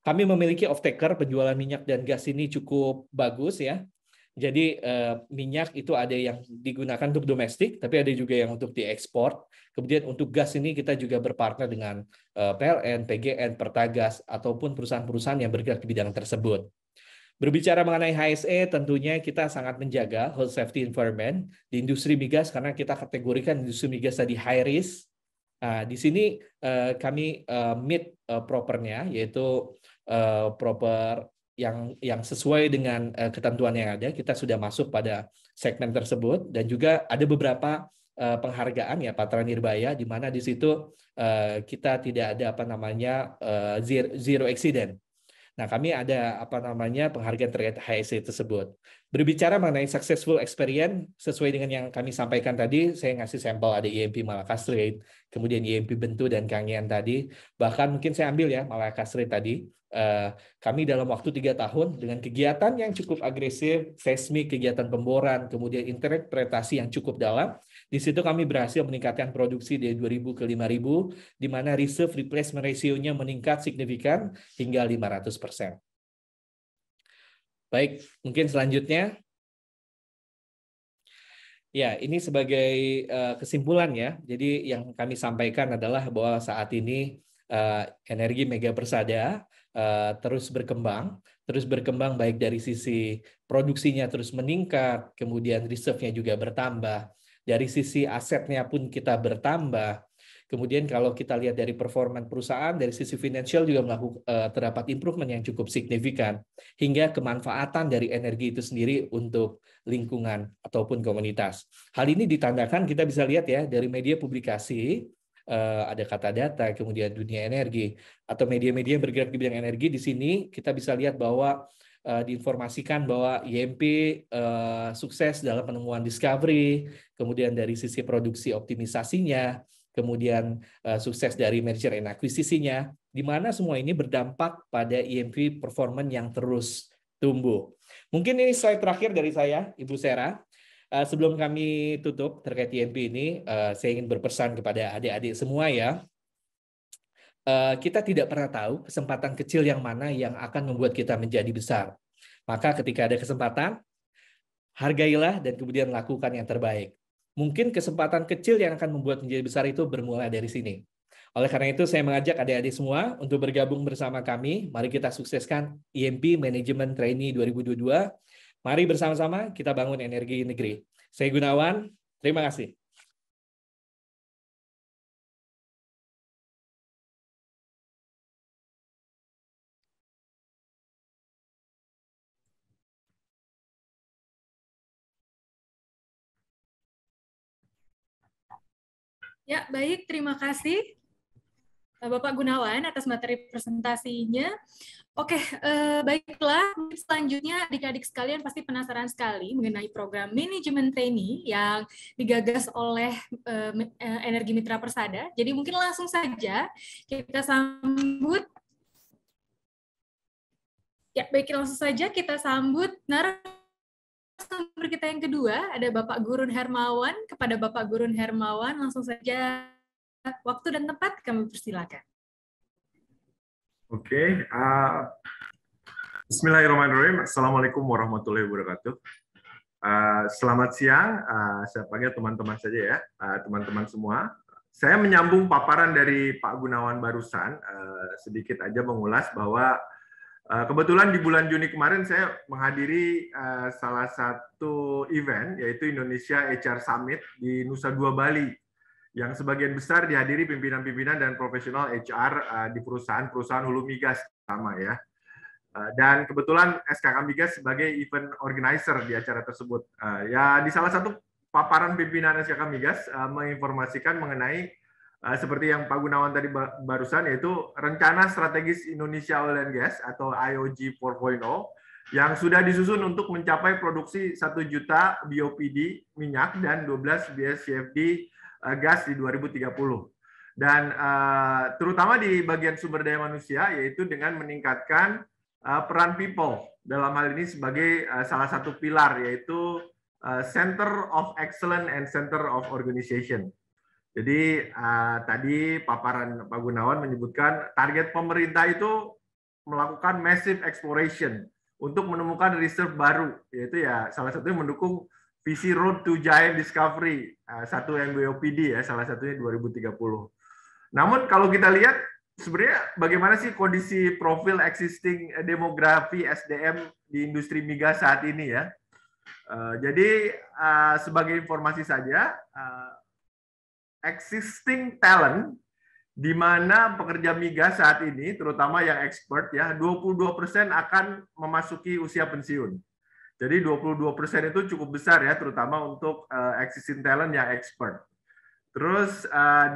Kami memiliki off-taker, penjualan minyak dan gas ini cukup bagus ya. Jadi minyak itu ada yang digunakan untuk domestik, tapi ada juga yang untuk diekspor. Kemudian untuk gas ini kita juga berpartner dengan PLN, PGN, Pertagas, ataupun perusahaan-perusahaan yang bergerak di bidang tersebut. Berbicara mengenai HSE, tentunya kita sangat menjaga health safety environment di industri migas karena kita kategorikan industri migas tadi high risk. Nah, di sini kami meet propernya, yaitu proper yang sesuai dengan ketentuan yang ada, kita sudah masuk pada segmen tersebut, dan juga ada beberapa penghargaan ya Patra Nirbaya, di mana di situ kita tidak ada zero accident. Nah, kami ada penghargaan terkait HSE tersebut. Berbicara mengenai successful experience, sesuai dengan yang kami sampaikan tadi, saya ngasih sampel ada IMP Malakastrate, kemudian IMP Bentu dan Kangean tadi. Bahkan mungkin saya ambil ya Malakastrate tadi. Kami dalam waktu 3 tahun dengan kegiatan yang cukup agresif, seismik, kegiatan pemboran, kemudian interpretasi yang cukup dalam, di situ kami berhasil meningkatkan produksi dari 2.000 ke 5.000, di mana reserve replacement ratio-nya meningkat signifikan hingga 500%. Baik, mungkin selanjutnya. Ya, ini sebagai kesimpulan ya. Jadi yang kami sampaikan adalah bahwa saat ini energi Mega Persada terus berkembang baik dari sisi produksinya terus meningkat, kemudian reserve-nya juga bertambah, dari sisi asetnya pun kita bertambah. Kemudian kalau kita lihat dari performa perusahaan, dari sisi finansial juga terdapat improvement yang cukup signifikan, hingga kemanfaatan dari energi itu sendiri untuk lingkungan ataupun komunitas. Hal ini ditandakan kita bisa lihat ya dari media publikasi, ada Kata Data, kemudian Dunia Energi, atau media-media bergerak di bidang energi. Di sini kita bisa lihat bahwa diinformasikan bahwa IMP sukses dalam penemuan discovery, kemudian dari sisi produksi optimisasinya, kemudian sukses dari merger and acquisition-nya, di mana semua ini berdampak pada IMP performance yang terus tumbuh. Mungkin ini slide terakhir dari saya, Ibu Sera. Sebelum kami tutup terkait IMP ini, saya ingin berpesan kepada adik-adik semua ya. Kita tidak pernah tahu kesempatan kecil yang mana yang akan membuat kita menjadi besar. Maka ketika ada kesempatan, hargailah dan kemudian lakukan yang terbaik. Mungkin kesempatan kecil yang akan membuat menjadi besar itu bermula dari sini. Oleh karena itu, saya mengajak adik-adik semua untuk bergabung bersama kami. Mari kita sukseskan IMP Management Trainee 2022. Mari bersama-sama kita bangun energi negeri. Saya Gunawan, terima kasih. Ya, baik. Terima kasih Bapak Gunawan atas materi presentasinya. Oke, baiklah. Selanjutnya, adik-adik sekalian pasti penasaran sekali mengenai program manajemen trainee yang digagas oleh Energi Mitra Persada. Jadi mungkin langsung saja kita sambut. Ya, baik, langsung saja kita sambut narasumber kita yang kedua. Ada Bapak Gurun Hermawan. Kepada Bapak Gurun Hermawan, langsung saja waktu dan tempat kami persilakan. Oke, Bismillahirrahmanirrahim. Assalamualaikum warahmatullahi wabarakatuh. Selamat siang, saya panggil teman-teman saja ya, teman-teman semua. Saya menyambung paparan dari Pak Gunawan barusan, sedikit aja mengulas bahwa kebetulan di bulan Juni kemarin saya menghadiri salah satu event, yaitu Indonesia HR Summit di Nusa Dua Bali, yang sebagian besar dihadiri pimpinan-pimpinan dan profesional HR di perusahaan-perusahaan hulu migas sama ya. Dan kebetulan SKK Migas sebagai event organizer di acara tersebut. Ya di salah satu paparan pimpinan SKK Migas menginformasikan mengenai seperti yang Pak Gunawan tadi barusan, yaitu rencana strategis Indonesia Oil and Gas atau IOG 4.0 yang sudah disusun untuk mencapai produksi 1 juta BOPD minyak dan 12 BSCFD gas di 2030, dan terutama di bagian sumber daya manusia, yaitu dengan meningkatkan peran people dalam hal ini sebagai salah satu pilar, yaitu Center of Excellence and Center of Organization. Jadi tadi paparan Pak Gunawan menyebutkan target pemerintah itu melakukan massive exploration untuk menemukan reserve baru, yaitu ya salah satunya mendukung visi Road to Giant Discovery, 1 MBOPD ya, salah satunya 2030. Namun kalau kita lihat, sebenarnya bagaimana sih kondisi profil existing demografi SDM di industri migas saat ini ya. Jadi sebagai informasi saja, existing talent di mana pekerja migas saat ini, terutama yang expert ya, 22% akan memasuki usia pensiun. Jadi 22% itu cukup besar ya, terutama untuk existing talent yang expert. Terus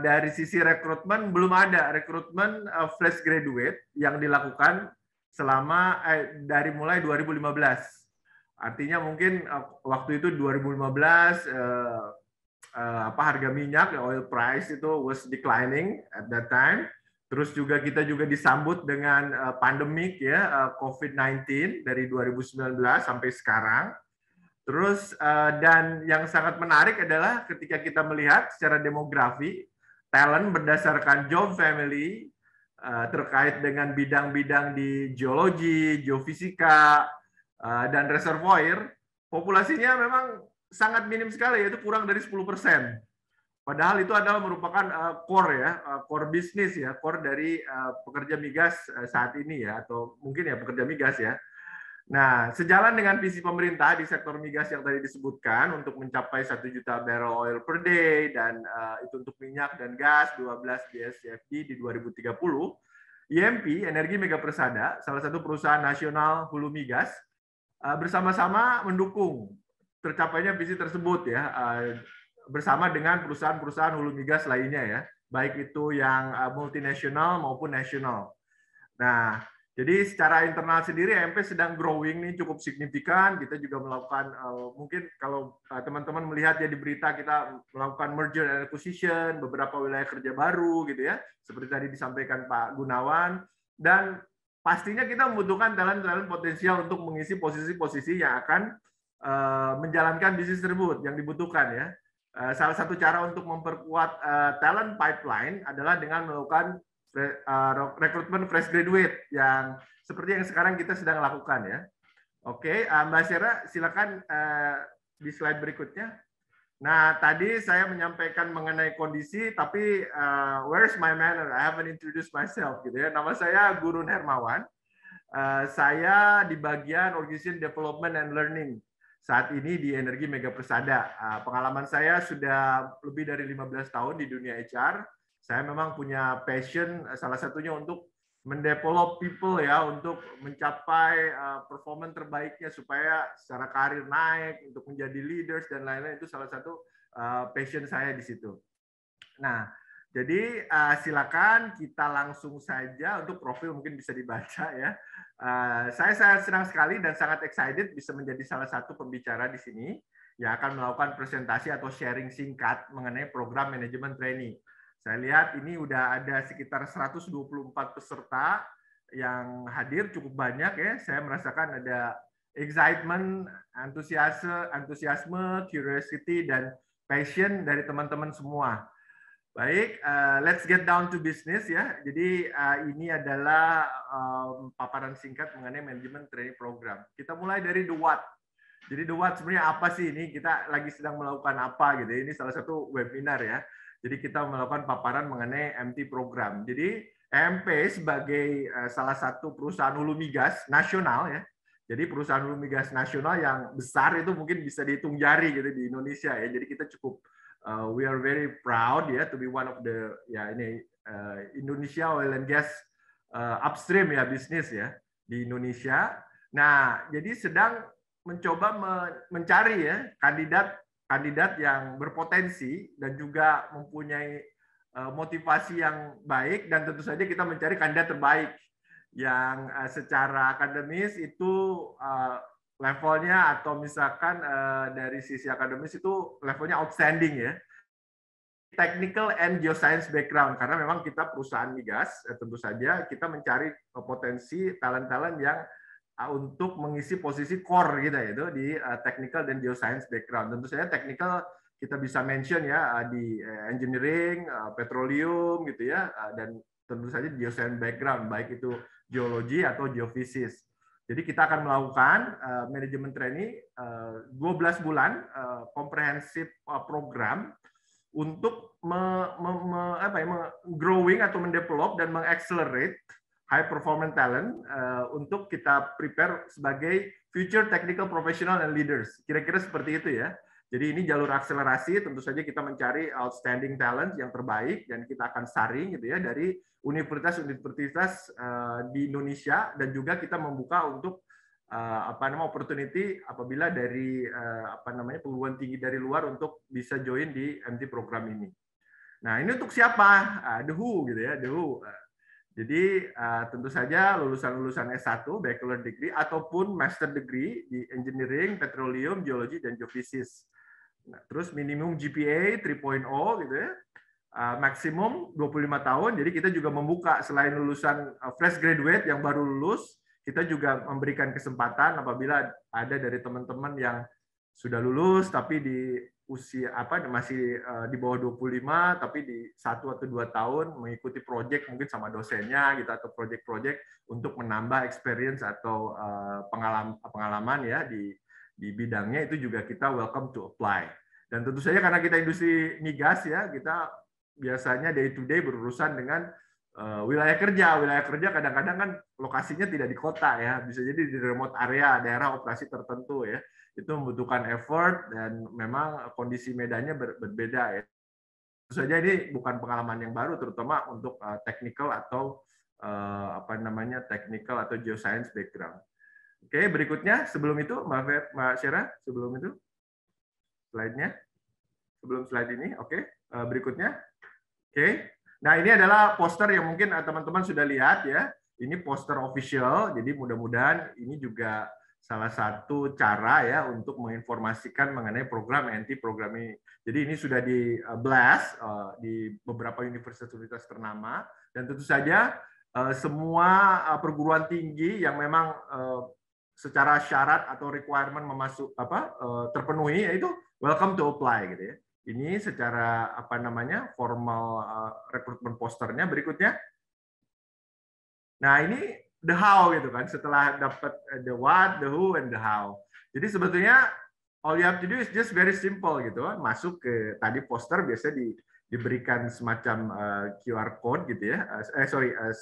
dari sisi rekrutmen belum ada rekrutmen fresh graduate yang dilakukan selama dari mulai 2015. Artinya mungkin waktu itu 2015 harga minyak, oil price itu was declining at that time. Terus juga kita juga disambut dengan pandemik ya, COVID-19 dari 2019 sampai sekarang. Terus dan yang sangat menarik adalah ketika kita melihat secara demografi talent berdasarkan job family terkait dengan bidang-bidang di geologi, geofisika dan reservoir, populasinya memang sangat minim sekali, yaitu kurang dari 10%. Padahal itu adalah merupakan core ya, core bisnis ya, core dari pekerja migas saat ini ya, atau mungkin ya pekerja migas ya. Nah, sejalan dengan visi pemerintah di sektor migas yang tadi disebutkan untuk mencapai 1 juta barrel oil per day dan itu untuk minyak dan gas 12 BSCFD di 2030, IMP, Energi Mega Persada, salah satu perusahaan nasional hulu migas, bersama-sama mendukung tercapainya visi tersebut ya, bersama dengan perusahaan-perusahaan hulu migas lainnya ya, baik itu yang multinasional maupun nasional. Nah, jadi secara internal sendiri EMP sedang growing nih cukup signifikan. Kita juga melakukan mungkin kalau teman-teman melihat ya di berita kita melakukan merger and acquisition, beberapa wilayah kerja baru gitu ya, seperti tadi disampaikan Pak Gunawan. Dan pastinya kita membutuhkan talent-talent potensial untuk mengisi posisi-posisi yang akan menjalankan bisnis tersebut yang dibutuhkan ya. Salah satu cara untuk memperkuat talent pipeline adalah dengan melakukan rekrutmen fresh graduate yang seperti yang sekarang kita sedang lakukan ya. Oke, Mbak Sera, silakan di slide berikutnya. Nah, tadi saya menyampaikan mengenai kondisi, tapi where's my manner? I haven't introduced myself gitu ya. Nama saya Gurun Hermawan. Saya di bagian Organization Development and Learning saat ini di Energi Mega Persada. Pengalaman saya sudah lebih dari 15 tahun di dunia HR. Saya memang punya passion salah satunya untuk mendevelop people ya, untuk mencapai performa terbaiknya supaya secara karir naik, untuk menjadi leaders dan lain-lain, itu salah satu passion saya di situ. Nah, jadi silakan kita langsung saja untuk profil mungkin bisa dibaca ya. Saya sangat senang sekali dan sangat excited bisa menjadi salah satu pembicara di sini yang akan melakukan presentasi atau sharing singkat mengenai program manajemen training. Saya lihat ini udah ada sekitar 124 peserta yang hadir, cukup banyak ya. Saya merasakan ada excitement, antusiasme, curiosity, dan passion dari teman-teman semua. Baik, let's get down to business ya. Jadi ini adalah paparan singkat mengenai manajemen training program. Kita mulai dari the what. Jadi the what sebenarnya apa sih ini? Kita lagi sedang melakukan apa gitu. Ini salah satu webinar ya. Jadi kita melakukan paparan mengenai MT program. Jadi EMP sebagai salah satu perusahaan hulu migas nasional ya. Jadi perusahaan hulu migas nasional yang besar itu mungkin bisa dihitung jari gitu di Indonesia ya. Jadi kita cukup we are very proud ya to be one of the ya ini Indonesia oil and gas upstream ya bisnis ya di Indonesia. Nah, jadi sedang mencoba mencari ya kandidat yang berpotensi dan juga mempunyai motivasi yang baik, dan tentu saja kita mencari kandidat terbaik yang secara akademis itu levelnya atau misalkan dari sisi akademis itu levelnya outstanding ya. Technical and geoscience background, karena memang kita perusahaan migas, tentu saja kita mencari potensi talent-talent yang untuk mengisi posisi core gitu ya, itu di technical dan geoscience background. Tentu saja technical kita bisa mention ya di engineering, petroleum gitu ya, dan tentu saja geoscience background baik itu geologi atau geofisis. Jadi kita akan melakukan manajemen training 12 bulan komprehensif program untuk growing atau mendevelop dan mengaccelerate high performance talent untuk kita prepare sebagai future technical professional and leaders. Kira-kira seperti itu ya. Jadi ini jalur akselerasi, tentu saja kita mencari outstanding talent yang terbaik dan kita akan saring gitu ya dari universitas-universitas di Indonesia, dan juga kita membuka untuk opportunity apabila dari perguruan tinggi dari luar untuk bisa join di MT program ini. Nah, ini untuk siapa? The Who gitu ya, The Who. Jadi tentu saja lulusan-lulusan S1, bachelor degree ataupun master degree di engineering, petroleum, geologi dan geophysics. Nah, terus minimum GPA 3.0 gitu ya. Maksimum 25 tahun. Jadi kita juga membuka selain lulusan fresh graduate yang baru lulus, kita juga memberikan kesempatan apabila ada dari teman-teman yang sudah lulus tapi di usia masih di bawah 25 tapi di 1 atau 2 tahun mengikuti project mungkin sama dosennya gitu, atau project-project untuk menambah experience atau pengalaman ya di bidangnya, itu juga kita welcome to apply. Dan tentu saja karena kita industri migas ya, kita biasanya day to day berurusan dengan wilayah kerja. Wilayah kerja kadang-kadang kan lokasinya tidak di kota ya, bisa jadi di remote area, daerah operasi tertentu ya. Itu membutuhkan effort dan memang kondisi medannya berbeda ya. Tentu saja ini bukan pengalaman yang baru, terutama untuk technical atau technical atau geoscience background. Oke, berikutnya sebelum itu Mbak Syera, sebelum itu slide-nya, sebelum slide ini, oke, berikutnya, oke. Nah ini adalah poster yang mungkin teman-teman sudah lihat ya. Ini poster official, jadi mudah-mudahan ini juga salah satu cara ya untuk menginformasikan mengenai program NT program ini. Jadi ini sudah di blast di beberapa universitas ternama, dan tentu saja semua perguruan tinggi yang memang secara syarat atau requirement terpenuhi, yaitu welcome to apply gitu ya. Ini secara formal rekrutmen posternya. Berikutnya. Nah, ini the how gitu kan, setelah dapat the what, the who, and the how. Jadi sebetulnya all you have to do is just very simple gitu, masuk ke tadi poster biasa diberikan semacam QR code gitu ya,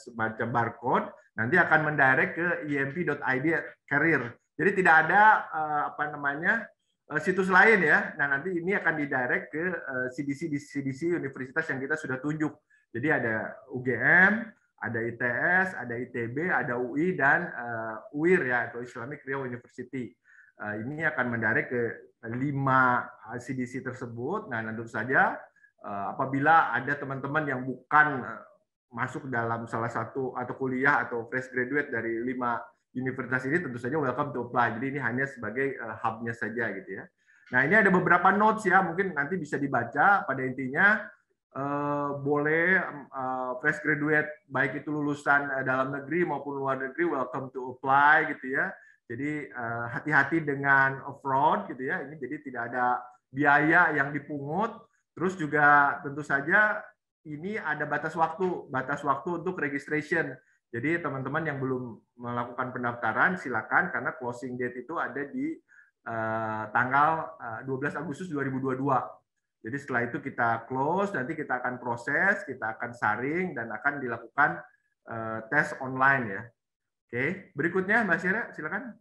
semacam barcode, nanti akan mendirect ke imp.id career. Jadi tidak ada situs lain ya. Nah, nanti ini akan didirect ke CDC universitas yang kita sudah tunjuk. Jadi ada UGM, ada ITS, ada ITB, ada UI, dan UIR ya, atau Islamic Riau University. Ini akan mendirect ke 5 CDC tersebut. Nah, tentu saja apabila ada teman-teman yang bukan masuk dalam salah satu atau kuliah atau fresh graduate dari 5 universitas ini, tentu saja welcome to apply. Jadi ini hanya sebagai hub-nya saja gitu ya. Nah, ini ada beberapa notes ya, mungkin nanti bisa dibaca. Pada intinya boleh fresh graduate baik itu lulusan dalam negeri maupun luar negeri, welcome to apply gitu ya. Jadi hati-hati dengan fraud gitu ya. Ini jadi tidak ada biaya yang dipungut. Terus juga tentu saja ini ada batas waktu untuk registration. Jadi teman-teman yang belum melakukan pendaftaran silakan, karena closing date itu ada di tanggal 12 Agustus 2022. Jadi setelah itu kita close, nanti kita akan proses, kita akan saring, dan akan dilakukan tes online ya. Oke, berikutnya Mbak Syera, silakan.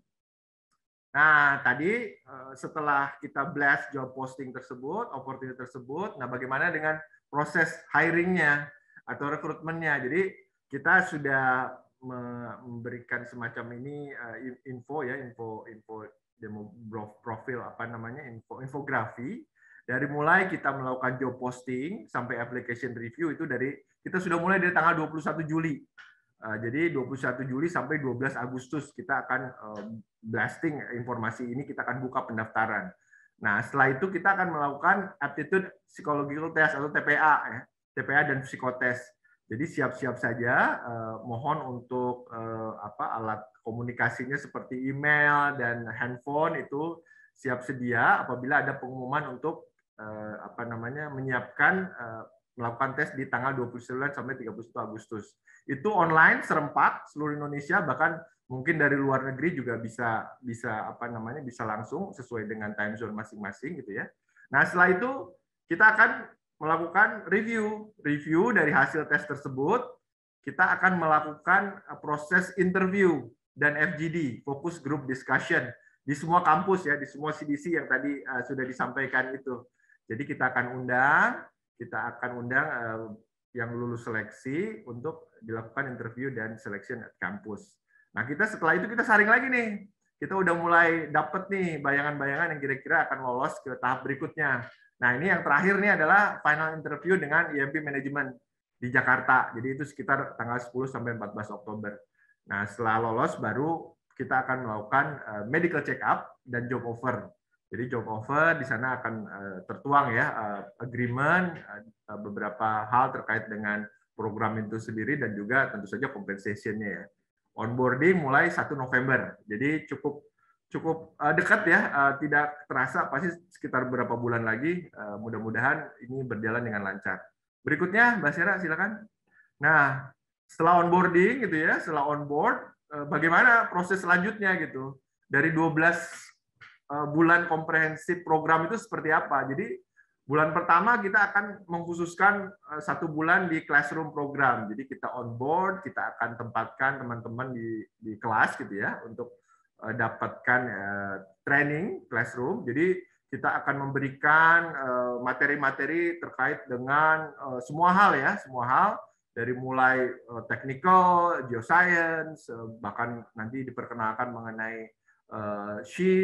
Nah, tadi setelah kita blast job posting tersebut, opportunity tersebut, nah bagaimana dengan proses hiring-nya atau rekrutmennya? Jadi kita sudah memberikan semacam ini info demo profil infografi. Dari mulai kita melakukan job posting sampai application review itu kita sudah mulai dari tanggal 21 Juli. Jadi 21 Juli sampai 12 Agustus kita akan blasting informasi ini, kita akan buka pendaftaran. Nah, setelah itu kita akan melakukan aptitude psychological test atau TPA ya. TPA dan psikotes. Jadi siap-siap saja, mohon untuk alat komunikasinya seperti email dan handphone itu siap sedia apabila ada pengumuman untuk menyiapkan melakukan tes di tanggal 29 sampai 31 Agustus. Itu online serempak seluruh Indonesia, bahkan mungkin dari luar negeri juga bisa langsung sesuai dengan time zone masing-masing gitu ya. Nah, setelah itu kita akan melakukan review dari hasil tes tersebut. Kita akan melakukan proses interview dan FGD, focus group discussion. di semua kampus ya, di semua CDC yang tadi sudah disampaikan itu. Jadi kita akan undang yang lulus seleksi untuk dilakukan interview dan selection at kampus. Nah, kita setelah itu kita saring lagi nih. Kita udah mulai dapet nih bayangan-bayangan yang kira-kira akan lolos ke tahap berikutnya. Nah, ini yang terakhir nih adalah final interview dengan EMP Management di Jakarta. Jadi itu sekitar tanggal 10 sampai 14 Oktober. Nah, setelah lolos baru kita akan melakukan medical check-up dan job offer. Jadi job offer di sana akan tertuang ya agreement, beberapa hal terkait dengan program itu sendiri dan juga tentu saja compensation-nya ya. Onboarding mulai 1 November. Jadi cukup dekat ya, tidak terasa, pasti sekitar beberapa bulan lagi. Mudah-mudahan ini berjalan dengan lancar. Berikutnya, Mbak Sera, silakan. Nah, setelah onboarding gitu ya, setelah onboard, bagaimana proses selanjutnya gitu? Dari 12 bulan komprehensif program itu seperti apa? Jadi bulan pertama kita akan mengkhususkan 1 bulan di classroom program. Jadi kita onboard, kita akan tempatkan teman-teman di kelas gitu ya untuk dapatkan training classroom. Jadi kita akan memberikan materi-materi terkait dengan semua hal ya, semua hal dari mulai technical, geoscience, bahkan nanti diperkenalkan mengenai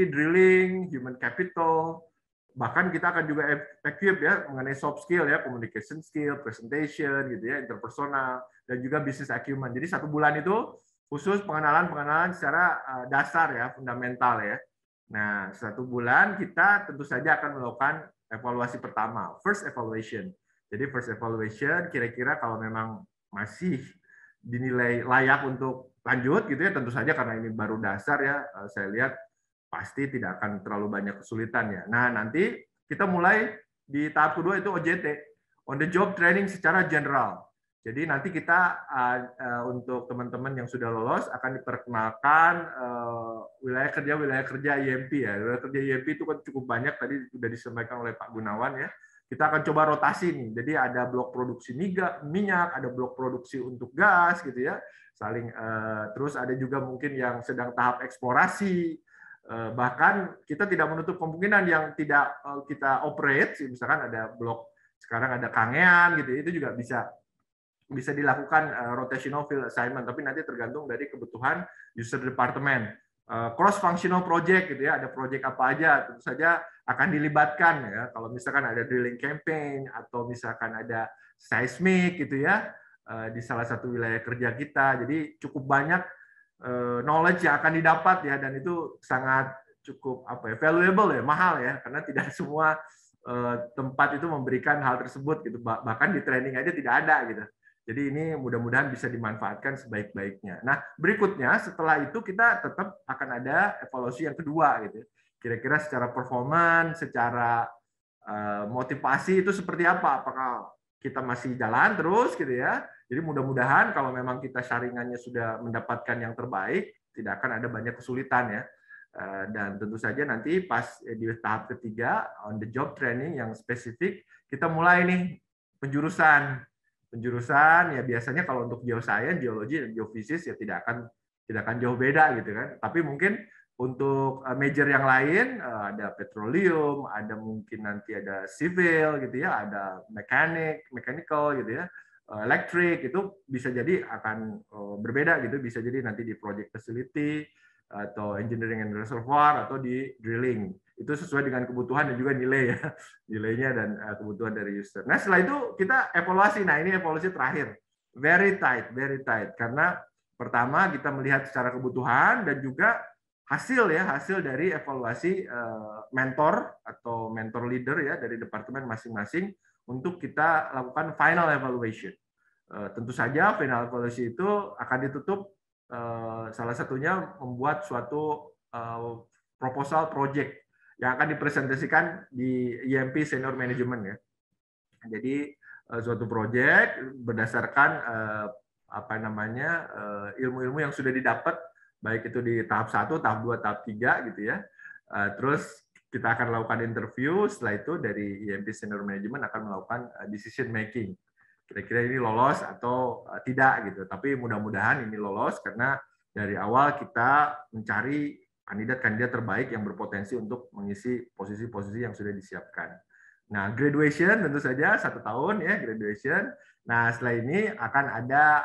drilling, human capital, bahkan kita akan juga equip ya mengenai soft skill ya, communication skill, presentation gitu ya, interpersonal, dan juga business acumen. Jadi 1 bulan itu khusus pengenalan secara dasar ya, fundamental ya. Nah, 1 bulan kita tentu saja akan melakukan evaluasi pertama, first evaluation. Jadi first evaluation kira-kira kalau memang masih dinilai layak untuk lanjut gitu ya, tentu saja karena ini baru dasar ya, saya lihat pasti tidak akan terlalu banyak kesulitan ya. Nah, nanti kita mulai di tahap kedua itu OJT, on the job training secara general. Jadi nanti kita untuk teman-teman yang sudah lolos akan diperkenalkan wilayah kerja IMP ya. Wilayah kerja IMP itu kan cukup banyak, tadi sudah disampaikan oleh Pak Gunawan ya. Kita akan coba rotasi nih. Jadi ada blok produksi minyak, ada blok produksi untuk gas gitu ya. Terus ada juga mungkin yang sedang tahap eksplorasi. Bahkan kita tidak menutup kemungkinan yang tidak kita operate, misalkan ada blok sekarang ada Kangean gitu, itu juga bisa dilakukan rotational field assignment, tapi nanti tergantung dari kebutuhan user department. Cross functional project gitu ya, ada project apa aja tentu saja akan dilibatkan ya. Kalau misalkan ada drilling campaign atau misalkan ada seismic gitu ya di salah satu wilayah kerja kita, jadi cukup banyak knowledge yang akan didapat ya, dan itu sangat cukup valuable ya, mahal ya, karena tidak semua tempat itu memberikan hal tersebut gitu, bahkan di training aja tidak ada gitu. Jadi ini mudah-mudahan bisa dimanfaatkan sebaik-baiknya. Nah, berikutnya setelah itu kita tetap akan ada evaluasi yang kedua gitu. Kira-kira secara performance, secara motivasi itu seperti apa? Apakah kita masih jalan terus gitu ya? Jadi mudah-mudahan kalau memang kita saringannya sudah mendapatkan yang terbaik, tidak akan ada banyak kesulitan ya. Dan tentu saja nanti pas di tahap ketiga on the job training yang spesifik, kita mulai nih penjurusan ya, biasanya kalau untuk geoscience, geologi dan geofisis ya tidak akan jauh beda gitu kan. Tapi mungkin untuk major yang lain ada petroleum, ada mungkin nanti ada civil gitu ya, ada mechanical gitu ya, electric, itu bisa jadi akan berbeda gitu, bisa jadi nanti di project facility atau engineering and reservoir atau di drilling. Itu sesuai dengan kebutuhan dan juga nilai ya, nilainya dan kebutuhan dari user. Nah, setelah itu kita evaluasi. Nah, ini evaluasi terakhir. Very tight, karena pertama kita melihat secara kebutuhan dan juga hasil dari evaluasi mentor atau mentor leader ya dari departemen masing-masing untuk kita lakukan final evaluation. Tentu saja final evaluation itu akan ditutup salah satunya membuat suatu proposal project yang akan dipresentasikan di IMP Senior Management ya. Jadi suatu project berdasarkan ilmu-ilmu yang sudah didapat, baik itu di tahap 1, tahap 2, tahap 3 gitu ya. Terus kita akan melakukan interview, setelah itu dari IMP Senior Management akan melakukan decision making. Kira-kira ini lolos atau tidak gitu. Tapi mudah-mudahan ini lolos karena dari awal kita mencari kandidat-kandidat terbaik yang berpotensi untuk mengisi posisi-posisi yang sudah disiapkan. Nah, graduation tentu saja 1 tahun ya, graduation. Nah, setelah ini akan ada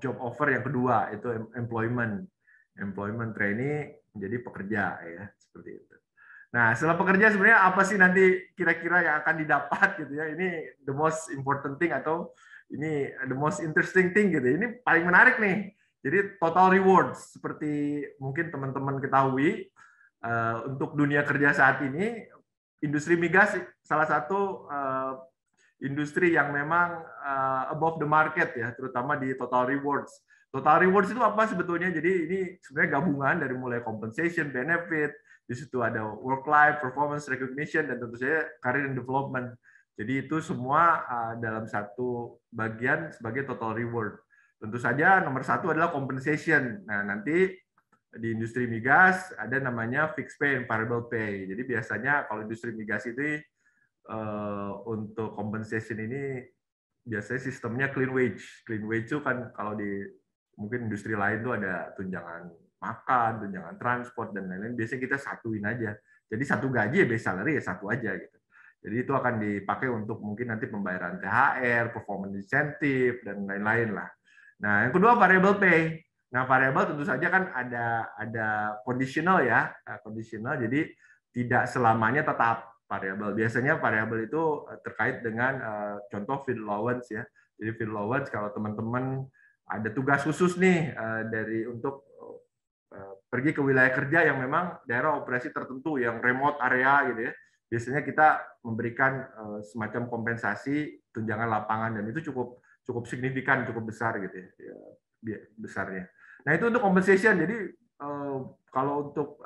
job offer yang kedua, itu employment trainee menjadi pekerja ya, seperti itu. Nah, setelah pekerja sebenarnya apa sih nanti kira-kira yang akan didapat gitu ya? Ini the most important thing atau ini the most interesting thing gitu. Ini paling menarik nih. Jadi total rewards seperti mungkin teman-teman ketahui untuk dunia kerja saat ini, industri migas salah satu industri yang memang above the market ya, terutama di total rewards. Total rewards itu apa sebetulnya? Jadi ini sebenarnya gabungan dari mulai compensation, benefit, di situ ada work life, performance recognition, dan tentu saja career and development. Jadi itu semua dalam satu bagian sebagai total reward. Tentu saja nomor 1 adalah compensation. Nah, nanti di industri migas ada namanya fixed pay and variable pay. Jadi biasanya kalau industri migas itu untuk compensation ini biasanya sistemnya clean wage. Clean wage itu kan kalau di mungkin industri lain tuh ada tunjangan makan, tunjangan transport dan lain-lain. Biasanya kita satuin aja. Jadi satu gaji ya base salary ya satu aja gitu. Jadi itu akan dipakai untuk mungkin nanti pembayaran THR, performance incentive dan lain-lain lah. Nah, yang kedua variable pay. Nah, variable tentu saja kan ada conditional ya, conditional. Jadi tidak selamanya tetap variable. Biasanya variable itu terkait dengan contoh field allowance ya. Jadi field allowance kalau teman-teman ada tugas khusus nih dari untuk pergi ke wilayah kerja yang memang daerah operasi tertentu, yang remote area gitu ya. Biasanya kita memberikan semacam kompensasi tunjangan lapangan dan itu cukup signifikan, cukup besar gitu ya, besarnya. Nah itu untuk compensation. Jadi kalau untuk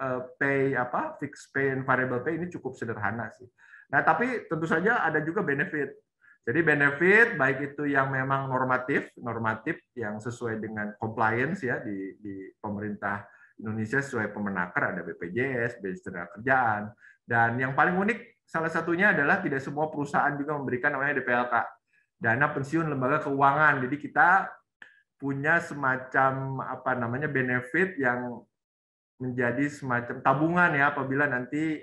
fixed pay and variable pay ini cukup sederhana sih. Nah tapi tentu saja ada juga benefit. Jadi benefit baik itu yang memang normatif yang sesuai dengan compliance ya di pemerintah Indonesia sesuai Permenaker, ada BPJS, Ketenagakerjaan, dan yang paling unik salah satunya adalah tidak semua perusahaan juga memberikan namanya DPLK, dana pensiun lembaga keuangan. Jadi kita punya semacam benefit yang menjadi semacam tabungan ya apabila nanti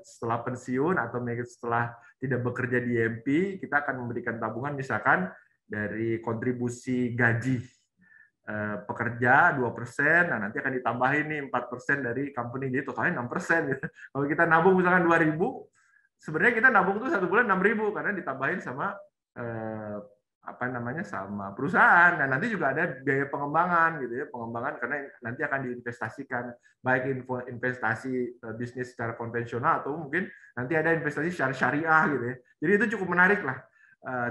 setelah pensiun atau setelah tidak bekerja di IMP, kita akan memberikan tabungan misalkan dari kontribusi gaji pekerja 2%, nah nanti akan ditambahin nih 4% dari company, jadi totalnya 6% gitu. Kalau kita nabung misalkan 2.000, sebenarnya kita nabung tuh 1 bulan 6.000 karena ditambahin sama sama perusahaan. Nah, nanti juga ada biaya pengembangan gitu ya, pengembangan karena nanti akan diinvestasikan baik investasi bisnis secara konvensional atau mungkin nanti ada investasi secara syariah gitu ya. Jadi itu cukup menarik lah.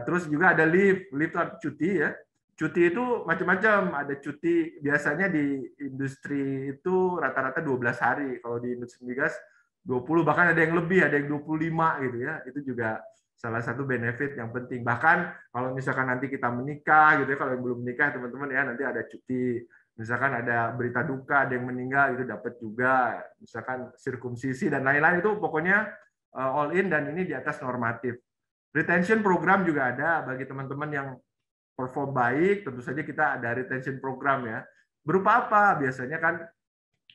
Terus juga ada leave itu cuti ya. Cuti itu macam-macam, ada cuti biasanya di industri itu rata-rata 12 hari, kalau di industri migas 20, bahkan ada yang lebih, ada yang 25 gitu ya. Itu juga salah satu benefit yang penting. Bahkan kalau misalkan nanti kita menikah gitu ya, kalau yang belum menikah teman-teman ya nanti ada cuti. Misalkan ada berita duka, ada yang meninggal itu dapat juga. Misalkan sirkumsisi dan lain-lain itu pokoknya all in dan ini di atas normatif. Retention program juga ada bagi teman-teman yang perform baik, tentu saja kita ada retention program ya. Berupa apa? Biasanya kan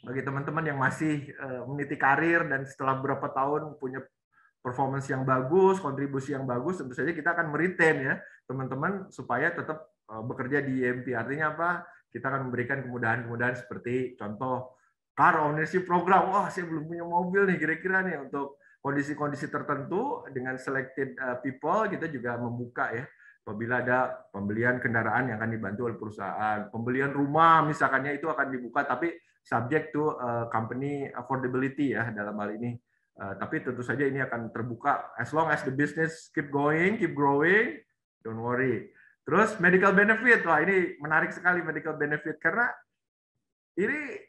bagi teman-teman yang masih meniti karir dan setelah beberapa tahun punya performance yang bagus, kontribusi yang bagus, tentu saja kita akan meretain ya teman-teman supaya tetap bekerja di IMP. Artinya apa? Kita akan memberikan kemudahan-kemudahan seperti contoh car ownership program. Wah, saya belum punya mobil nih kira-kira nih untuk kondisi-kondisi tertentu dengan selected people kita juga membuka ya. Apabila ada pembelian kendaraan yang akan dibantu oleh perusahaan, pembelian rumah misalkannya itu akan dibuka, tapi subject to company affordability ya dalam hal ini. Tapi tentu saja ini akan terbuka as long as the business keep going, keep growing, don't worry. Terus medical benefit, wah ini menarik sekali medical benefit karena ini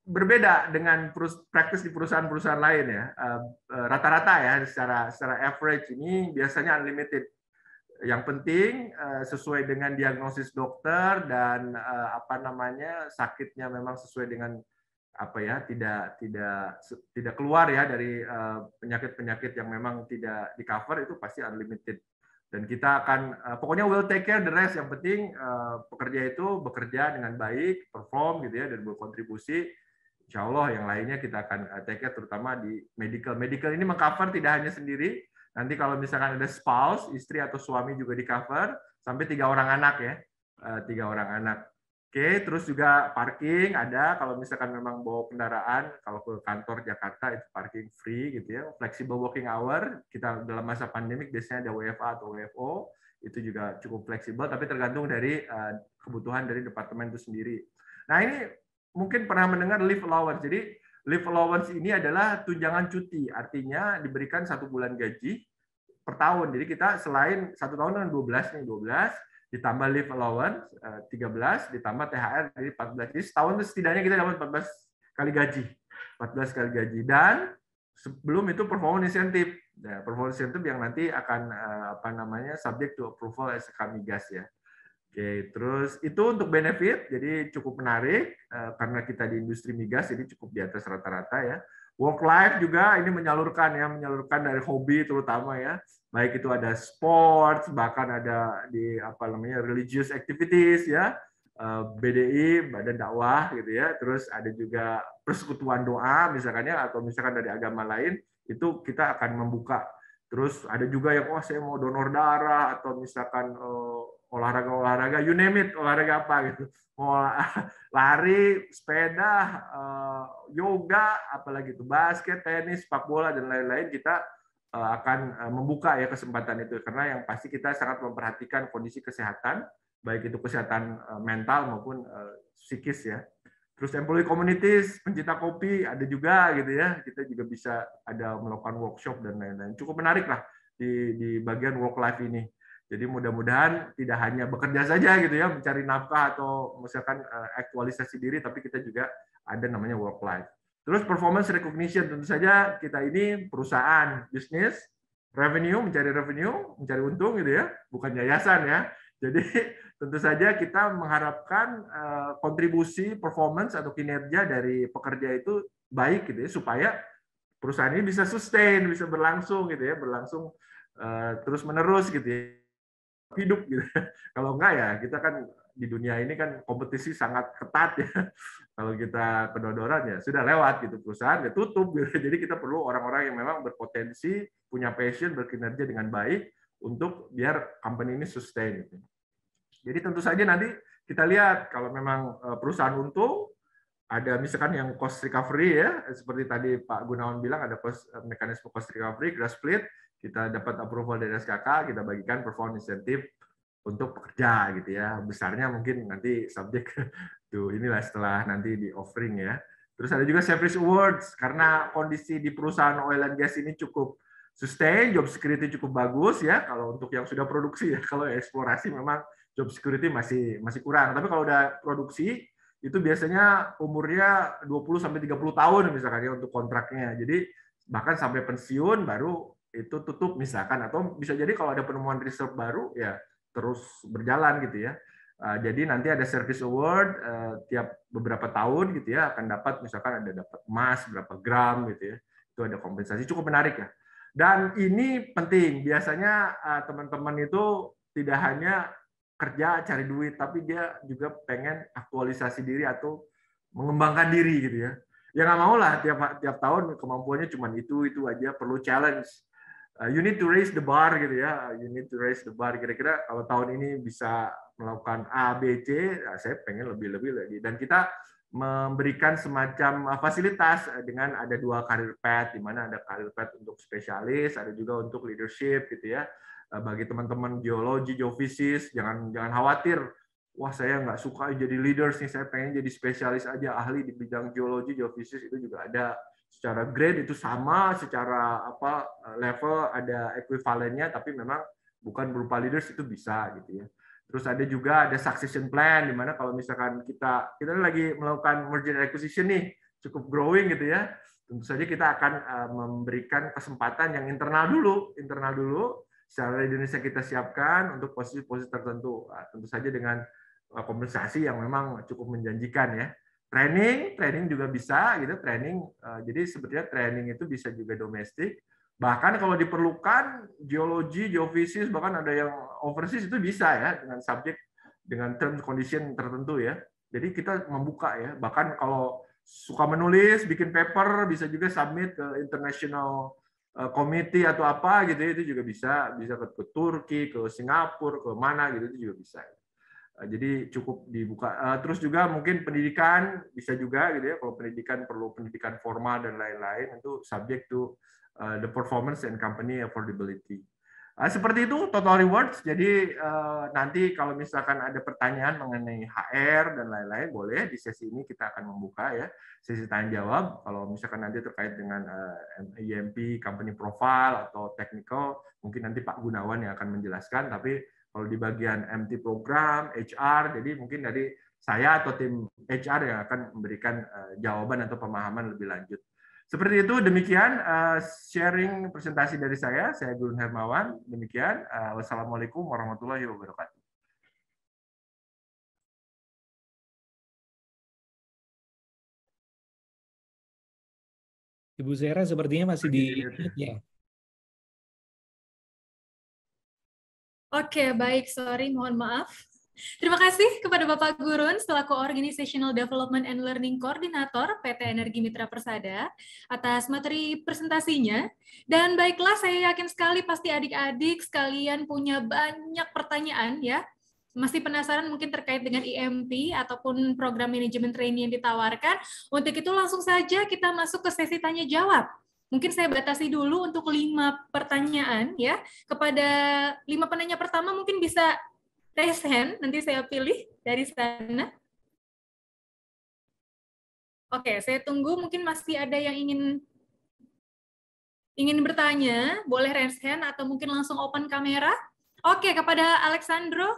berbeda dengan praktis di perusahaan-perusahaan lain ya. Rata-rata ya secara average ini biasanya unlimited. Yang penting sesuai dengan diagnosis dokter dan sakitnya memang sesuai dengan tidak keluar ya dari penyakit-penyakit yang memang tidak di cover itu pasti unlimited. Dan kita akan pokoknya will take care the rest. Yang penting pekerja itu bekerja dengan baik, perform gitu ya dan berkontribusi. Insya Allah yang lainnya kita akan take care, terutama di medical. Medical ini mengcover tidak hanya sendiri, nanti kalau misalkan ada spouse, istri atau suami juga di cover, sampai 3 orang anak ya, 3 orang anak. Oke, terus juga parking ada, kalau misalkan memang bawa kendaraan, kalau ke kantor Jakarta itu parking free gitu ya, flexible working hour, kita dalam masa pandemik biasanya ada WFA atau WFO, itu juga cukup fleksibel, tapi tergantung dari kebutuhan dari departemen itu sendiri. Nah ini mungkin pernah mendengar leave allowance. Jadi leave allowance ini adalah tunjangan cuti, artinya diberikan 1 bulan gaji per tahun. Jadi kita selain 1 tahun dengan 12 nih, 12 ditambah leave allowance 13 ditambah THR jadi 14. Jadi setahun itu setidaknya kita dapat 14 kali gaji. 14 kali gaji. Dan sebelum itu performance incentive. Nah, performance incentive yang nanti akan subject to approval as a Kamigas ya. Oke, terus itu untuk benefit, jadi cukup menarik karena kita di industri migas, jadi cukup di atas rata-rata ya. Work life juga ini menyalurkan dari hobi terutama ya. Baik itu ada sports, bahkan ada di religious activities ya, BDI, Badan Dakwah gitu ya. Terus ada juga persekutuan doa misalkan ya, atau misalkan dari agama lain, itu kita akan membuka. Terus ada juga yang saya mau donor darah atau misalkan olahraga, you name it, olahraga apa gitu, mau lari, sepeda, yoga, apalagi itu basket, tenis, sepak bola dan lain-lain, kita akan membuka ya kesempatan itu, karena yang pasti kita sangat memperhatikan kondisi kesehatan, baik itu kesehatan mental maupun psikis ya. Terus employee communities, pencinta kopi ada juga gitu ya, kita juga bisa ada melakukan workshop dan lain-lain. Cukup menarik lah di bagian work life ini. Jadi mudah-mudahan tidak hanya bekerja saja gitu ya, mencari nafkah atau misalkan aktualisasi diri, tapi kita juga ada namanya work life. Terus performance recognition, tentu saja kita ini perusahaan bisnis, mencari untung gitu ya, bukan yayasan ya. Jadi tentu saja kita mengharapkan kontribusi performance atau kinerja dari pekerja itu baik gitu ya, supaya perusahaan ini bisa sustain, bisa berlangsung gitu ya, terus menerus gitu ya, hidup gitu. Kalau enggak ya kita kan di dunia ini kan kompetisi sangat ketat ya. Kalau kita kedodoran ya sudah lewat gitu, perusahaan ya tutup gitu. Jadi kita perlu orang-orang yang memang berpotensi, punya passion, berkinerja dengan baik untuk biar company ini sustain gitu. Jadi tentu saja nanti kita lihat kalau memang perusahaan untung, ada misalkan yang cost recovery ya, seperti tadi Pak Gunawan bilang ada mekanisme cost recovery, kita split, kita dapat approval dari SKK, kita bagikan performance incentive untuk pekerja gitu ya. Besarnya mungkin nanti subject to inilah setelah nanti di offering ya. Terus ada juga service awards, karena kondisi di perusahaan oil and gas ini cukup sustain, job security cukup bagus ya. Kalau untuk yang sudah produksi ya, kalau eksplorasi memang job security masih kurang. Tapi kalau udah produksi itu biasanya umurnya 20 sampai 30 tahun misalkan ya untuk kontraknya. Jadi bahkan sampai pensiun baru itu tutup misalkan, atau bisa jadi kalau ada penemuan reserve baru ya terus berjalan gitu ya. Jadi nanti ada service award tiap beberapa tahun gitu ya, akan dapat misalkan ada dapat emas berapa gram gitu ya. Itu ada kompensasi, cukup menarik ya. Dan ini penting, biasanya teman-teman itu tidak hanya kerja cari duit, tapi dia juga pengen aktualisasi diri atau mengembangkan diri gitu ya. Ya nggak mau lah tiap tahun kemampuannya cuma itu aja, perlu challenge. You need to raise the bar gitu ya. You need to raise the bar. Kira-kira kalau tahun ini bisa melakukan A, B, C, saya pengen lebih-lebih lagi. Dan kita memberikan semacam fasilitas dengan ada 2 career path, di mana ada career path untuk spesialis, ada juga untuk leadership gitu ya. Bagi teman-teman geologi, geofisis, jangan khawatir. Wah, saya nggak suka jadi leaders nih, saya pengen jadi spesialis aja, ahli di bidang geologi, geofisis, itu juga ada. Secara grade itu sama, secara level ada ekuivalennya, tapi memang bukan berupa leaders, itu bisa gitu ya. Terus ada juga ada succession plan, di mana kalau misalkan kita lagi melakukan merger and acquisition nih, cukup growing gitu ya, tentu saja kita akan memberikan kesempatan yang internal dulu, secara Indonesia kita siapkan untuk posisi-posisi tertentu, tentu saja dengan kompensasi yang memang cukup menjanjikan ya. Training juga bisa gitu, jadi sebetulnya training itu bisa juga domestik, bahkan kalau diperlukan geologi, geofisis, bahkan ada yang overseas itu bisa ya, dengan terms condition tertentu ya. Jadi kita membuka ya, bahkan kalau suka menulis, bikin paper, bisa juga submit ke international committee atau apa gitu ya, itu juga bisa ke Turki, ke Singapura, ke mana gitu itu juga bisa. Jadi cukup dibuka. Terus juga mungkin pendidikan bisa juga gitu ya, kalau pendidikan perlu pendidikan formal dan lain-lain, itu subject to the performance and company affordability. Seperti itu total rewards. Jadi nanti kalau misalkan ada pertanyaan mengenai HR dan lain-lain, boleh di sesi ini kita akan membuka ya sesi tanya jawab. Kalau misalkan nanti terkait dengan EMP, company profile atau technical, mungkin nanti Pak Gunawan yang akan menjelaskan. Tapi kalau di bagian MT program, HR, jadi mungkin dari saya atau tim HR yang akan memberikan jawaban atau pemahaman lebih lanjut. Seperti itu, demikian sharing presentasi dari saya. Saya Gurun Hermawan. Demikian. Wassalamualaikum warahmatullahi wabarakatuh. Ibu Zera sepertinya masih di ya. Oke, baik. Sorry, mohon maaf. Terima kasih kepada Bapak Gurun selaku Organizational Development and Learning Coordinator PT Energi Mitra Persada atas materi presentasinya. Dan baiklah, saya yakin sekali pasti adik-adik sekalian punya banyak pertanyaan ya. Masih penasaran mungkin terkait dengan EMP ataupun program manajemen training yang ditawarkan. Untuk itu langsung saja kita masuk ke sesi tanya jawab. Mungkin saya batasi dulu untuk 5 pertanyaan ya. Kepada 5 penanya pertama mungkin bisa raise hand, nanti saya pilih dari sana. Oke, saya tunggu, mungkin masih ada yang ingin bertanya, boleh raise hand atau mungkin langsung open kamera. Oke, kepada Alexandro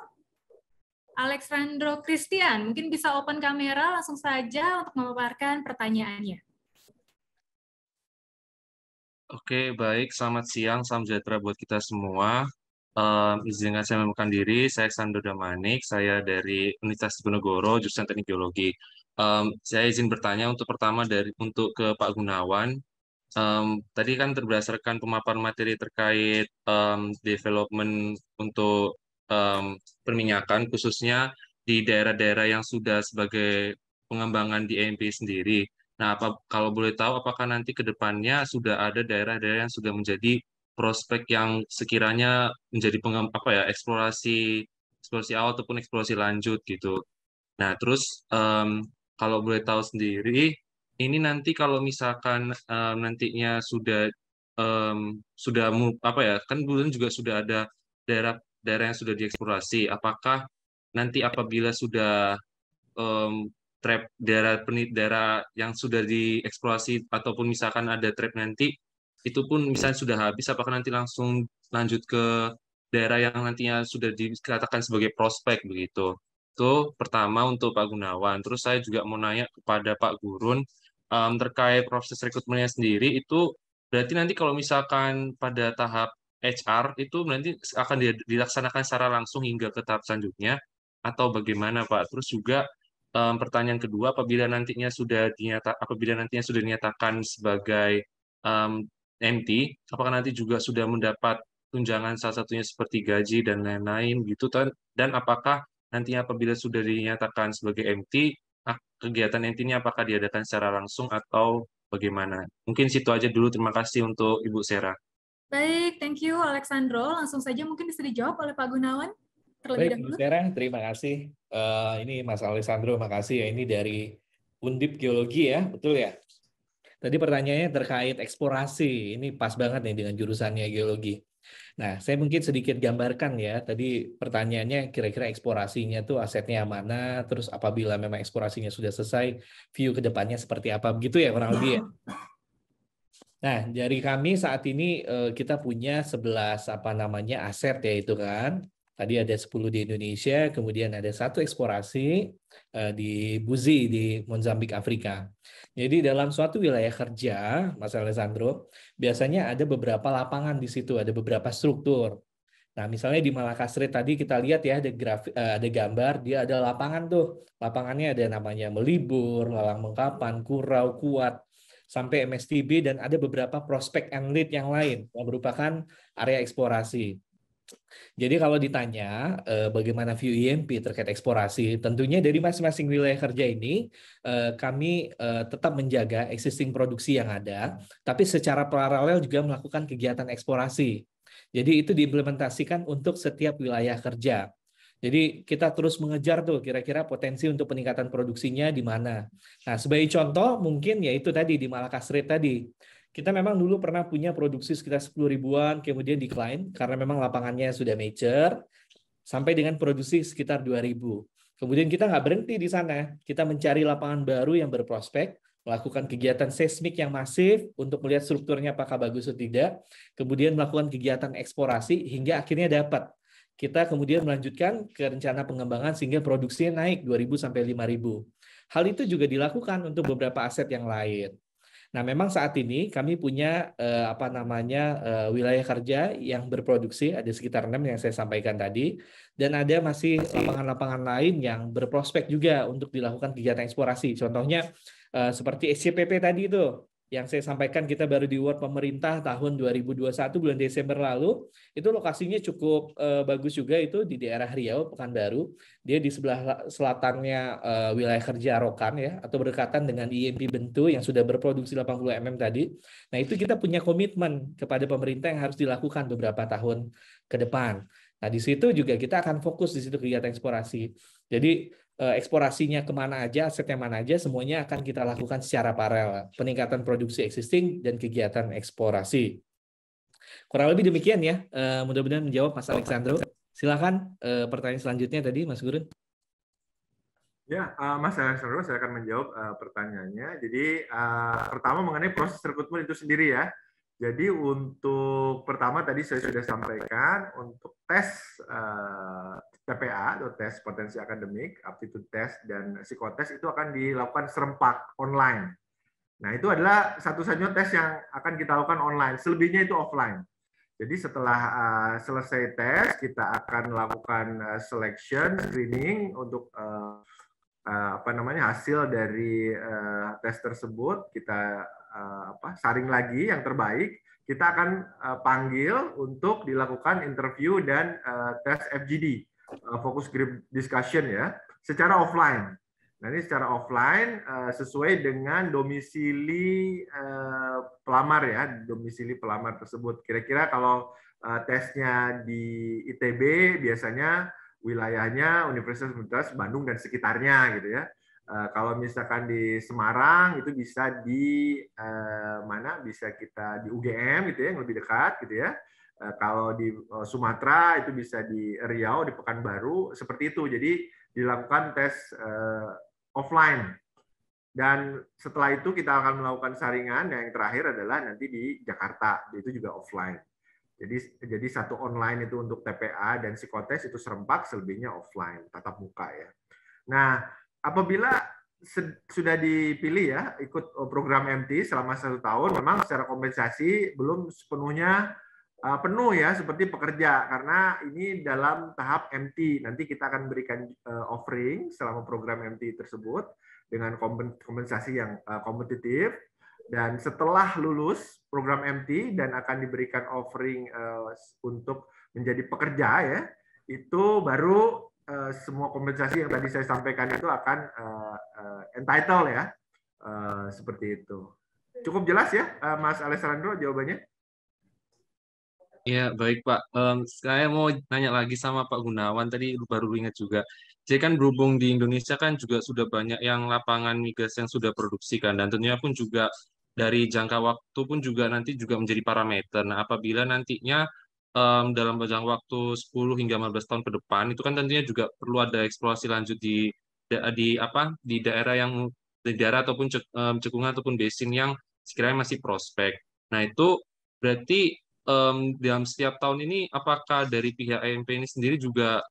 Christian, mungkin bisa open kamera langsung saja untuk memaparkan pertanyaannya. Oke, baik. Selamat siang, salam sejahtera buat kita semua. Izinkan saya memperkenalkan diri, saya Sando Damanik, saya dari Universitas Diponegoro, jurusan Teknik Geologi. Saya izin bertanya untuk pertama untuk ke Pak Gunawan. Tadi kan berdasarkan pemaparan materi terkait development untuk perminyakan, khususnya di daerah-daerah yang sudah sebagai pengembangan di EMP sendiri. Nah, kalau boleh tahu, apakah nanti ke depannya sudah ada daerah-daerah yang sudah menjadi prospek yang sekiranya menjadi eksplorasi awal ataupun eksplorasi lanjut gitu. Nah, terus kalau boleh tahu sendiri, ini nanti kalau misalkan nantinya kan dulu juga sudah ada daerah yang sudah dieksplorasi. Apakah nanti apabila sudah daerah yang sudah dieksplorasi ataupun misalkan ada trap nanti, itu pun misalnya sudah habis, apakah nanti langsung lanjut ke daerah yang nantinya sudah dikatakan sebagai prospek begitu. Itu pertama untuk Pak Gunawan. Terus saya juga mau nanya kepada Pak Gurun terkait proses rekrutmennya sendiri, itu berarti nanti kalau misalkan pada tahap HR itu nanti akan dilaksanakan secara langsung hingga ke tahap selanjutnya atau bagaimana Pak? Terus juga pertanyaan kedua, apabila nantinya sudah dinyatakan sebagai MT, apakah nanti juga sudah mendapat tunjangan salah satunya seperti gaji dan lain-lain gitu, dan apakah nantinya apabila sudah dinyatakan sebagai MT, kegiatan MT ini apakah diadakan secara langsung atau bagaimana? Mungkin situ aja dulu. Terima kasih untuk Ibu Sera. Baik, thank you Alexandro. Langsung saja mungkin bisa dijawab oleh Pak Gunawan terlebih dahulu. Baik, Bu Sera, terima kasih. Ini Mas Alessandro, makasih ya. Ini dari Undip Geologi ya, betul ya? Tadi pertanyaannya terkait eksplorasi. Ini pas banget nih dengan jurusannya geologi. Nah, saya mungkin sedikit gambarkan ya. Tadi pertanyaannya kira-kira eksplorasinya tuh asetnya mana, terus apabila memang eksplorasinya sudah selesai, view ke depannya seperti apa, begitu ya kurang lebih ya. Nah, dari kami saat ini kita punya 11 aset ya itu kan. Tadi ada 10 di Indonesia, kemudian ada 1 eksplorasi di Buzi di Mozambik, Afrika. Jadi dalam suatu wilayah kerja, Mas Alessandro, biasanya ada beberapa lapangan di situ, ada beberapa struktur. Nah, misalnya di Malakasri tadi kita lihat ya ada gambar, dia ada lapangan tuh. Lapangannya ada namanya Melibur, Lalang Mengkapan, Kurau, Kuat, sampai MSTB, dan ada beberapa prospek and lead yang lain yang merupakan area eksplorasi. Jadi kalau ditanya bagaimana view IMP terkait eksplorasi, tentunya dari masing-masing wilayah kerja ini kami tetap menjaga existing produksi yang ada, tapi secara paralel juga melakukan kegiatan eksplorasi. Jadi itu diimplementasikan untuk setiap wilayah kerja. Jadi kita terus mengejar tuh kira-kira potensi untuk peningkatan produksinya di mana. Nah, sebagai contoh mungkin ya itu tadi di Malakasrit tadi. Kita memang dulu pernah punya produksi sekitar 10 ribuan, kemudian decline karena memang lapangannya sudah mature, sampai dengan produksi sekitar 2.000. Kemudian kita nggak berhenti di sana. Kita mencari lapangan baru yang berprospek, melakukan kegiatan seismik yang masif untuk melihat strukturnya apakah bagus atau tidak, kemudian melakukan kegiatan eksplorasi hingga akhirnya dapat. Kita kemudian melanjutkan ke rencana pengembangan sehingga produksinya naik 2.000 sampai 5.000. Hal itu juga dilakukan untuk beberapa aset yang lain. Nah, memang saat ini kami punya wilayah kerja yang berproduksi ada sekitar 6 yang saya sampaikan tadi, dan ada masih lapangan-lapangan lain yang berprospek juga untuk dilakukan kegiatan eksplorasi. Contohnya seperti SCPP tadi itu yang saya sampaikan, kita baru di award pemerintah tahun 2021 bulan Desember lalu. Itu lokasinya cukup bagus juga, itu di daerah Riau, Pekanbaru. Dia di sebelah selatannya wilayah kerja Rokan ya, atau berdekatan dengan IMP Bentu yang sudah berproduksi 80 mm tadi. Nah, itu kita punya komitmen kepada pemerintah yang harus dilakukan beberapa tahun ke depan. Nah, di situ juga kita akan fokus di situ kegiatan eksplorasi. Jadi eksplorasinya kemana aja, asetnya mana aja, semuanya akan kita lakukan secara paralel. Peningkatan produksi existing dan kegiatan eksplorasi. Kurang lebih demikian ya. Mudah-mudahan menjawab Mas Alexandro. Silakan pertanyaan selanjutnya tadi, Mas Gurun. Ya, Mas Alexandro, saya akan menjawab pertanyaannya. Jadi pertama mengenai proses rekrutmen itu sendiri ya. Jadi untuk pertama tadi saya sudah sampaikan untuk tes TPA atau tes potensi akademik, aptitude test dan psikotes itu akan dilakukan serempak online. Nah, itu adalah satu-satunya tes yang akan kita lakukan online. Selebihnya itu offline. Jadi setelah selesai tes, kita akan melakukan selection, screening untuk hasil dari tes tersebut. Kita saring lagi yang terbaik. Kita akan panggil untuk dilakukan interview dan tes FGD, focus group discussion ya, secara offline. Nah, ini secara offline sesuai dengan domisili pelamar ya, domisili pelamar tersebut. Kira-kira kalau tesnya di ITB biasanya wilayahnya Universitas Bandung dan sekitarnya gitu ya. Kalau misalkan di Semarang itu bisa di mana? Bisa kita di UGM gitu ya, yang lebih dekat gitu ya. Kalau di Sumatera itu bisa di Riau, di Pekanbaru, seperti itu. Jadi dilakukan tes offline. Dan setelah itu kita akan melakukan saringan. Yang terakhir adalah nanti di Jakarta, itu juga offline. Jadi satu online itu untuk TPA dan psikotes itu serempak, selebihnya offline, tatap muka ya. Nah, apabila sudah dipilih ya ikut program MT selama 1 tahun, memang secara kompensasi belum sepenuhnya penuh ya seperti pekerja, karena ini dalam tahap MT. Nanti kita akan berikan offering selama program MT tersebut dengan kompensasi yang kompetitif. Dan setelah lulus program MT dan akan diberikan offering untuk menjadi pekerja ya, itu baru semua kompensasi yang tadi saya sampaikan itu akan entitled ya, seperti itu. Cukup jelas ya, Mas Alessandro jawabannya? Ya, baik Pak. Saya mau nanya lagi sama Pak Gunawan, tadi baru ingat juga. Jadi kan berhubung di Indonesia kan juga sudah banyak yang lapangan migas yang sudah produksi kan, dan tentunya pun juga dari jangka waktu pun juga nanti juga menjadi parameter. Nah, apabila nantinya dalam jangka waktu 10 hingga 15 tahun ke depan, itu kan tentunya juga perlu ada eksplorasi lanjut di daerah ataupun cekungan ataupun basin yang sekiranya masih prospek. Nah, itu berarti dalam setiap tahun ini apakah dari pihak IMP ini sendiri juga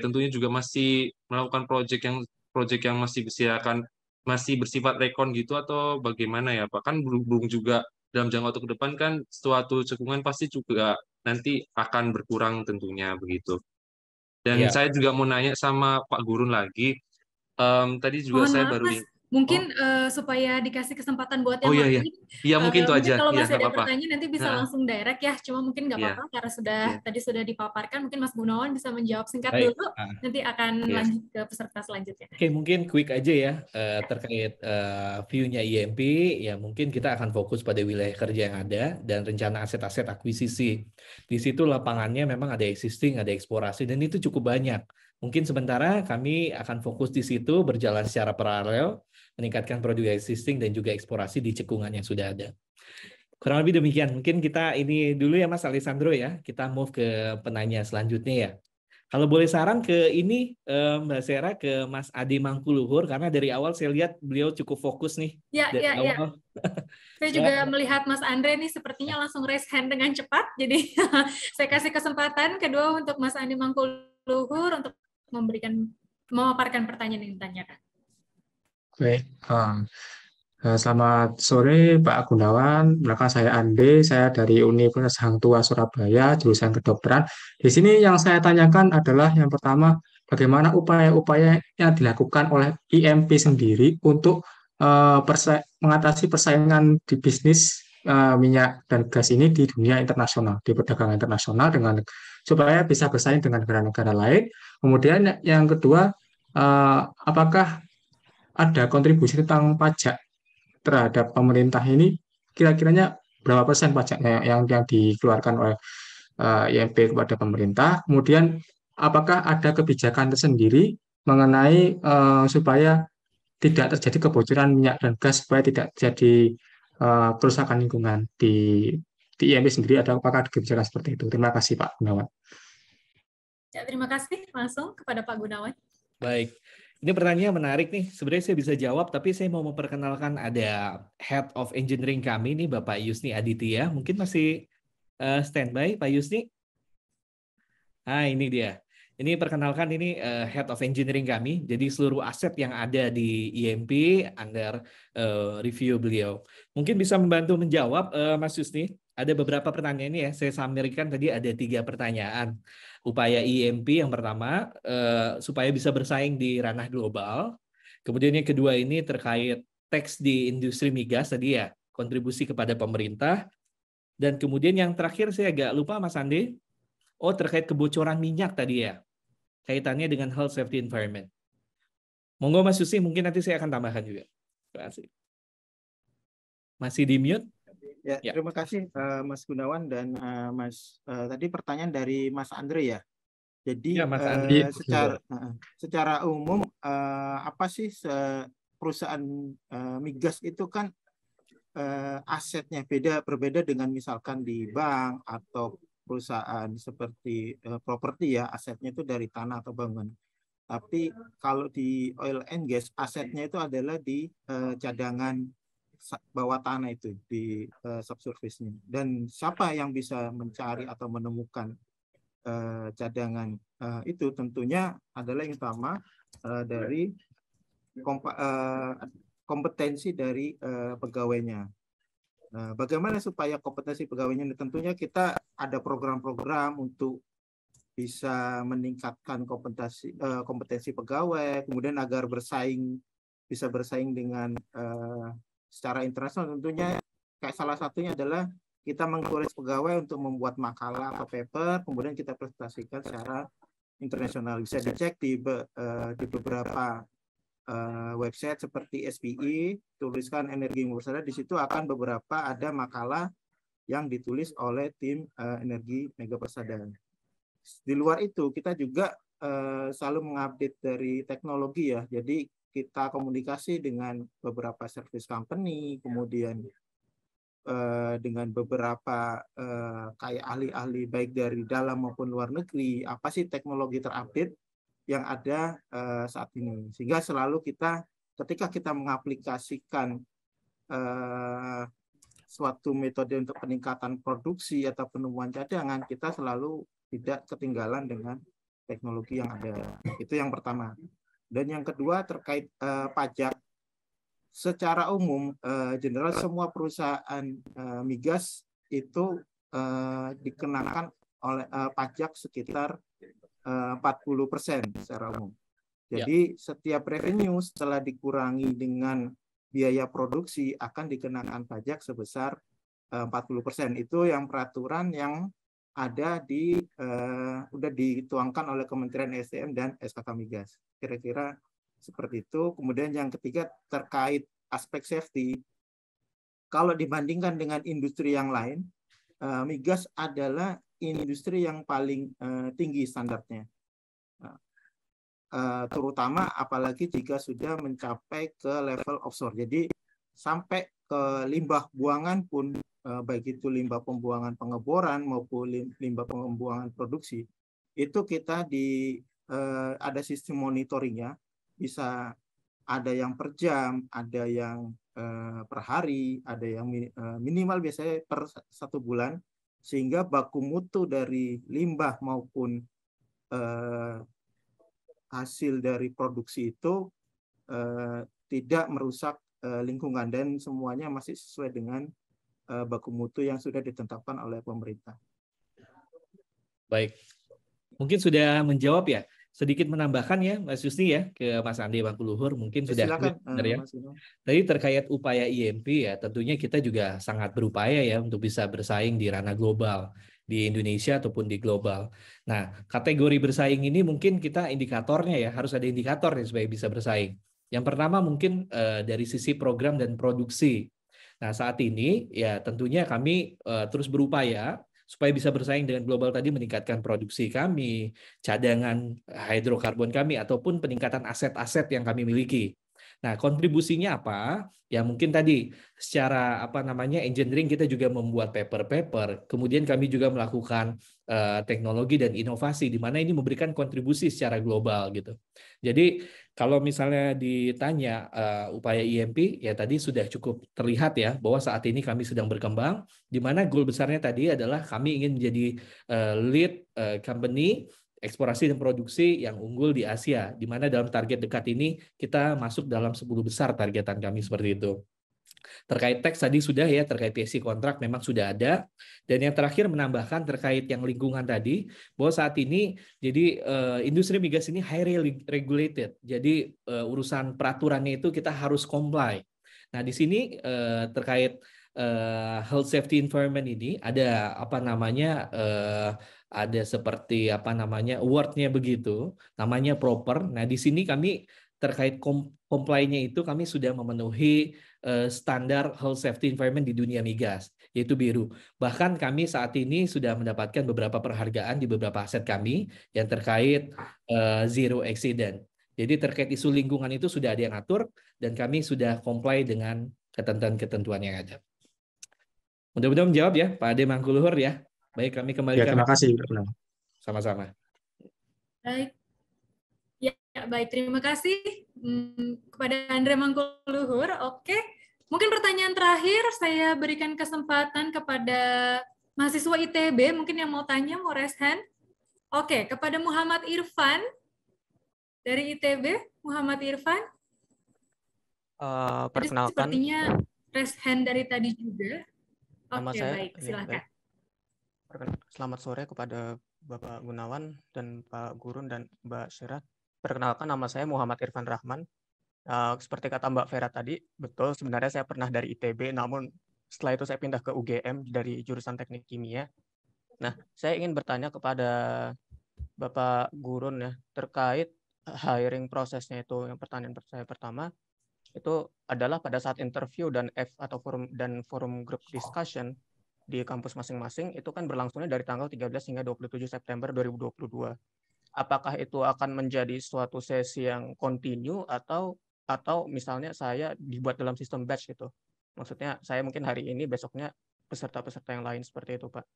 tentunya juga masih melakukan proyek yang masih bersifat rekon gitu, atau bagaimana ya Pak? Kan berhubung juga dalam jangka waktu ke depan kan suatu cekungan pasti juga nanti akan berkurang tentunya begitu. Dan saya juga mau nanya sama Pak Gurun lagi. Tadi juga Mohon saya maaf, baru Mas. Mungkin supaya dikasih kesempatan buat yang iya. lain. Iya, mungkin itu Mungkin aja. kalau Iya, masih nggak ada apa-apa. pertanyaan nanti bisa Heeh. langsung direct ya. Cuma mungkin nggak Iya. apa-apa karena Iya. tadi sudah dipaparkan. Mungkin Mas Gunawan bisa menjawab singkat Baik. dulu. Nanti akan Iya. lanjut ke peserta selanjutnya. Oke, mungkin quick aja ya terkait view-nya IMP. Ya mungkin kita akan fokus pada wilayah kerja yang ada dan rencana aset-aset akuisisi. Di situ lapangannya memang ada existing, ada eksplorasi, dan itu cukup banyak. Mungkin sementara kami akan fokus di situ berjalan secara paralel, meningkatkan produk existing dan juga eksplorasi di cekungan yang sudah ada. Kurang lebih demikian. Mungkin kita ini dulu ya Mas Alessandro ya. Kita move ke penanya selanjutnya ya. Kalau boleh saran ke ini Mbak Sera, ke Mas Ade Mangkuluhur, karena dari awal saya lihat beliau cukup fokus nih. Ya, Dari ya. awal. Saya juga melihat Mas Andre nih sepertinya langsung raise hand dengan cepat. Jadi saya kasih kesempatan kedua untuk Mas Ade Mangkuluhur untuk memaparkan pertanyaan yang ditanyakan. Baik, selamat sore Pak Gunawan. Belakang saya Ande, saya dari Universitas Hang Tuah Surabaya, jurusan kedokteran. Di sini yang saya tanyakan adalah yang pertama, bagaimana upaya-upaya yang dilakukan oleh IMP sendiri untuk mengatasi persaingan di bisnis minyak dan gas ini di dunia internasional, di perdagangan internasional supaya bisa bersaing dengan negara-negara lain. Kemudian yang kedua, apakah ada kontribusi tentang pajak terhadap pemerintah ini, kira-kiranya berapa persen pajaknya yang dikeluarkan oleh IMP kepada pemerintah? Kemudian apakah ada kebijakan tersendiri mengenai supaya tidak terjadi kebocoran minyak dan gas, supaya tidak terjadi kerusakan lingkungan di IMP sendiri? Apakah ada kebijakan seperti itu? Terima kasih Pak Gunawan. Ya, terima kasih langsung kepada Pak Gunawan. Baik. Ini pertanyaan menarik nih. Sebenarnya saya bisa jawab, tapi saya mau memperkenalkan ada Head of Engineering kami nih, Bapak Yusni Aditya. Mungkin masih standby, Pak Yusni? Nah, ini dia. Ini perkenalkan, ini Head of Engineering kami. Jadi seluruh aset yang ada di IMP under review beliau. Mungkin bisa membantu menjawab, Mas Yusni. Ada beberapa pertanyaan ini ya. Saya sampaikan tadi ada 3 pertanyaan. Upaya IMP yang pertama, supaya bisa bersaing di ranah global. Kemudian yang kedua ini terkait tax di industri migas tadi ya. Kontribusi kepada pemerintah. Dan kemudian yang terakhir saya agak lupa Mas Ande. Oh, terkait kebocoran minyak tadi ya. Kaitannya dengan health safety environment. Monggo Mas Yusi, mungkin nanti saya akan tambahkan juga. Terima kasih. Masih di mute? Ya, terima kasih Mas Gunawan dan Mas. Tadi pertanyaan dari Mas Andre ya. Jadi ya, Mas Andre. Secara umum apa sih perusahaan migas itu kan asetnya berbeda dengan misalkan di bank atau perusahaan seperti properti ya, asetnya itu dari tanah atau bangunan. Tapi kalau di oil and gas, asetnya itu adalah di cadangan bawah tanah itu, di subsurface-nya. Dan siapa yang bisa mencari atau menemukan cadangan itu tentunya adalah yang utama dari kompetensi dari pegawainya. Nah, bagaimana supaya kompetensi pegawainya? Tentunya kita ada program-program untuk bisa meningkatkan kompetensi pegawai, kemudian agar bisa bersaing dengan secara internasional. Tentunya kayak salah satunya adalah kita mengencourage pegawai untuk membuat makalah atau paper, kemudian kita presentasikan secara internasional. Bisa dicek di beberapa website seperti SPI, tuliskan energi universal, di situ akan beberapa ada makalah yang ditulis oleh tim energi mega persada. Di luar itu kita juga selalu mengupdate dari teknologi ya, jadi kita komunikasi dengan beberapa service company, kemudian dengan beberapa kayak ahli-ahli baik dari dalam maupun luar negeri, apa sih teknologi terupdate yang ada saat ini, sehingga selalu ketika kita mengaplikasikan suatu metode untuk peningkatan produksi atau penemuan cadangan, kita selalu tidak ketinggalan dengan teknologi yang ada. Itu yang pertama. Dan yang kedua terkait pajak. Secara umum, general semua perusahaan migas itu dikenakan oleh pajak sekitar 40% secara umum. Jadi setiap revenue setelah dikurangi dengan biaya produksi akan dikenakan pajak sebesar 40%. Itu yang peraturan yang ada udah dituangkan oleh Kementerian SDM dan SKK Migas. Kira-kira seperti itu. Kemudian yang ketiga terkait aspek safety. Kalau dibandingkan dengan industri yang lain, migas adalah industri yang paling tinggi standarnya. Terutama apalagi jika sudah mencapai ke level offshore. Jadi sampai ke limbah buangan pun, baik itu limbah pembuangan pengeboran maupun limbah pembuangan produksi, itu kita ada sistem monitoringnya, bisa ada yang per jam, ada yang per hari, ada yang minimal biasanya per 1 bulan, sehingga baku mutu dari limbah maupun hasil dari produksi itu tidak merusak lingkungan dan semuanya masih sesuai dengan baku mutu yang sudah ditetapkan oleh pemerintah. Baik, mungkin sudah menjawab ya. Sedikit menambahkan ya, Mas Yusni ya, ke Mas Andi Mangkuluhur, mungkin sudah Silakan, ya. Mas Ino. Tadi terkait upaya IMP ya, tentunya kita juga sangat berupaya ya untuk bisa bersaing di ranah global, di Indonesia ataupun di global. Nah, kategori bersaing ini mungkin kita indikatornya ya, harus ada indikator nih supaya bisa bersaing. Yang pertama mungkin dari sisi program dan produksi. Nah, saat ini ya tentunya kami terus berupaya supaya bisa bersaing dengan global tadi, meningkatkan produksi kami, cadangan hidrokarbon kami, ataupun peningkatan aset-aset yang kami miliki. Nah, kontribusinya apa? Ya mungkin tadi secara engineering kita juga membuat paper-paper, kemudian kami juga melakukan teknologi dan inovasi di mana ini memberikan kontribusi secara global gitu. Jadi kalau misalnya ditanya upaya IMP, ya tadi sudah cukup terlihat ya bahwa saat ini kami sedang berkembang, di mana goal besarnya tadi adalah kami ingin menjadi lead company eksplorasi dan produksi yang unggul di Asia, di mana dalam target dekat ini kita masuk dalam 10 besar targetan kami seperti itu. Terkait teks tadi sudah ya, terkait PSC kontrak memang sudah ada. Dan yang terakhir menambahkan terkait yang lingkungan tadi, bahwa saat ini jadi industri migas ini highly regulated. Jadi urusan peraturannya itu kita harus comply. Nah, di sini terkait health safety environment ini ada ada seperti award-nya begitu, namanya proper. Nah, di sini kami terkait comply-nya itu kami sudah memenuhi standar health safety environment di dunia migas, yaitu biru. Bahkan kami saat ini sudah mendapatkan beberapa penghargaan di beberapa aset kami yang terkait zero accident. Jadi terkait isu lingkungan itu sudah ada yang atur dan kami sudah comply dengan ketentuan-ketentuan yang ada. Mudah-mudahan menjawab ya, Pak Ade Mangkuluhur ya. Baik, kami kembalikan. Ya, terima kasih. Sama-sama. Baik. Ya, baik. Terima kasih kepada Andre Mangkuluhur. Oke. Mungkin pertanyaan terakhir saya berikan kesempatan kepada mahasiswa ITB, mungkin yang mau tanya, mau raise hand. Oke, kepada Muhammad Irfan dari ITB, Muhammad Irfan. Perkenalkan. Sepertinya raise hand dari tadi juga. Nama Oke, saya, baik. Silakan. Selamat sore kepada Bapak Gunawan dan Pak Gurun dan Mbak Syirah. Perkenalkan, nama saya Muhammad Irfan Rahman. Seperti kata Mbak Vera tadi, betul sebenarnya saya pernah dari ITB, namun setelah itu saya pindah ke UGM dari jurusan Teknik Kimia. Nah, saya ingin bertanya kepada Bapak Gurun ya, terkait hiring prosesnya itu. Yang pertanyaan saya pertama, itu adalah pada saat interview dan forum group discussion di kampus masing-masing, itu kan berlangsungnya dari tanggal 13 hingga 27 September 2022. Apakah itu akan menjadi suatu sesi yang continue atau misalnya saya dibuat dalam sistem batch gitu? Maksudnya saya mungkin hari ini, besoknya peserta-peserta yang lain, seperti itu, Pak.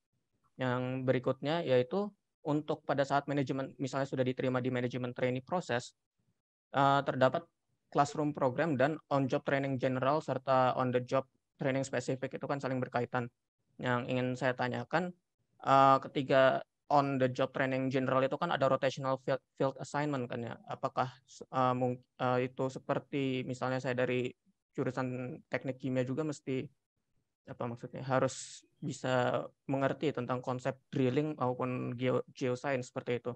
Yang berikutnya yaitu untuk pada saat manajemen, misalnya sudah diterima di manajemen trainee proses, terdapat classroom program dan on-job training general serta on-the-job training spesifik, itu kan saling berkaitan. Yang ingin saya tanyakan, ketiga on-the-job training general itu kan ada rotational field assignment kan ya. Apakah itu seperti misalnya saya dari jurusan teknik kimia juga mesti harus bisa mengerti tentang konsep drilling maupun geoscience seperti itu.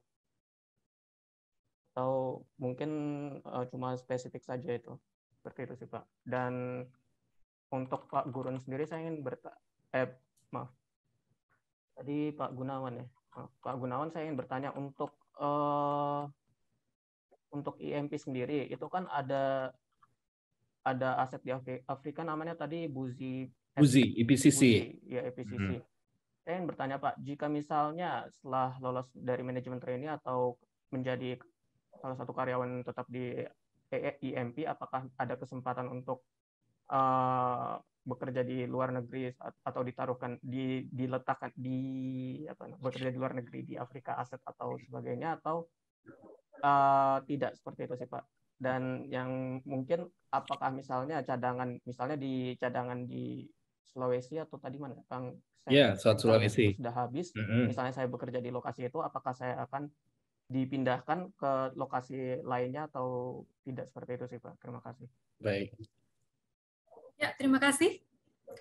atau mungkin cuma spesifik saja itu? Seperti itu sih Pak. Dan untuk Pak Gurun sendiri saya ingin maaf. Tadi Pak Gunawan ya. Pak Gunawan saya ingin bertanya untuk IMP sendiri itu kan ada aset di Afrika namanya tadi Buzi, EPCC. Ya, EPCC. Saya ingin bertanya Pak, jika misalnya setelah lolos dari manajemen trainee atau menjadi salah satu karyawan tetap di IMP, apakah ada kesempatan untuk bekerja di luar negeri atau diletakkan bekerja di luar negeri di Afrika aset atau sebagainya, atau tidak seperti itu sih Pak? Dan yang mungkin apakah misalnya misalnya di cadangan di Sulawesi atau tadi mana Kang? South Sulawesi sudah habis. Misalnya saya bekerja di lokasi itu, apakah saya akan dipindahkan ke lokasi lainnya atau tidak seperti itu sih Pak? Terima kasih. Baik. Ya, terima kasih.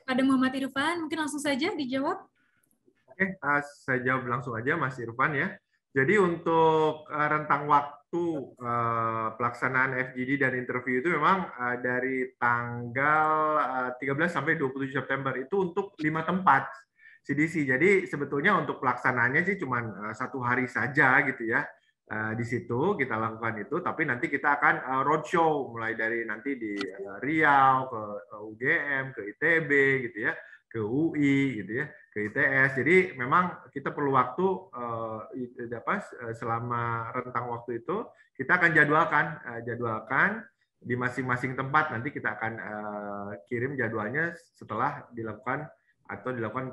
Pada Muhammad Irfan, mungkin langsung saja dijawab. Oke, saya jawab langsung aja Mas Irfan ya. Jadi untuk rentang waktu pelaksanaan FGD dan interview itu memang dari tanggal 13 sampai 27 September itu untuk 5 tempat CDC. Jadi sebetulnya untuk pelaksanaannya sih cuma 1 hari saja gitu ya. Di situ kita lakukan itu, tapi nanti kita akan roadshow mulai dari nanti di Riau, ke UGM, ke ITB gitu ya, ke UI gitu ya, ke ITS. Jadi memang kita perlu waktu selama rentang waktu itu kita akan jadwalkan di masing-masing tempat. Nanti kita akan kirim jadwalnya setelah dilakukan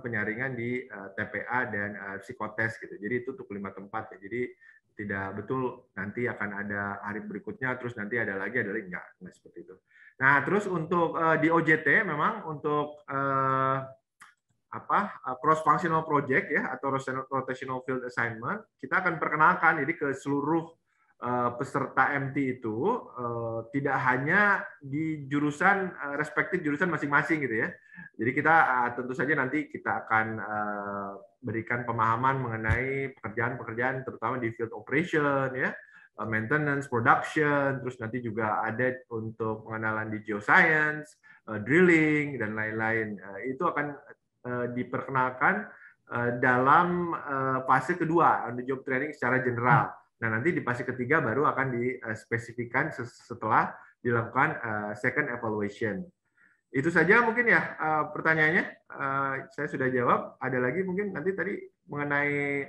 penyaringan di TPA dan psikotes gitu. Jadi itu untuk 5 tempat ya. Jadi tidak betul nanti akan ada hari berikutnya terus nanti ada lagi enggak seperti itu. Nah, terus untuk di OJT memang untuk cross functional project ya atau rotational field assignment kita akan perkenalkan jadi ke seluruh peserta MT itu tidak hanya di jurusan respective jurusan masing-masing gitu ya. Jadi kita tentu saja nanti kita akan berikan pemahaman mengenai pekerjaan-pekerjaan terutama di field operation ya, maintenance, production, terus nanti juga ada untuk pengenalan di geoscience, drilling dan lain-lain. Itu akan diperkenalkan dalam fase kedua on the job training secara general. Nah, nanti di fase ketiga baru akan dispesifikkan setelah dilakukan second evaluation. Itu saja mungkin ya pertanyaannya. Saya sudah jawab. Ada lagi mungkin nanti tadi mengenai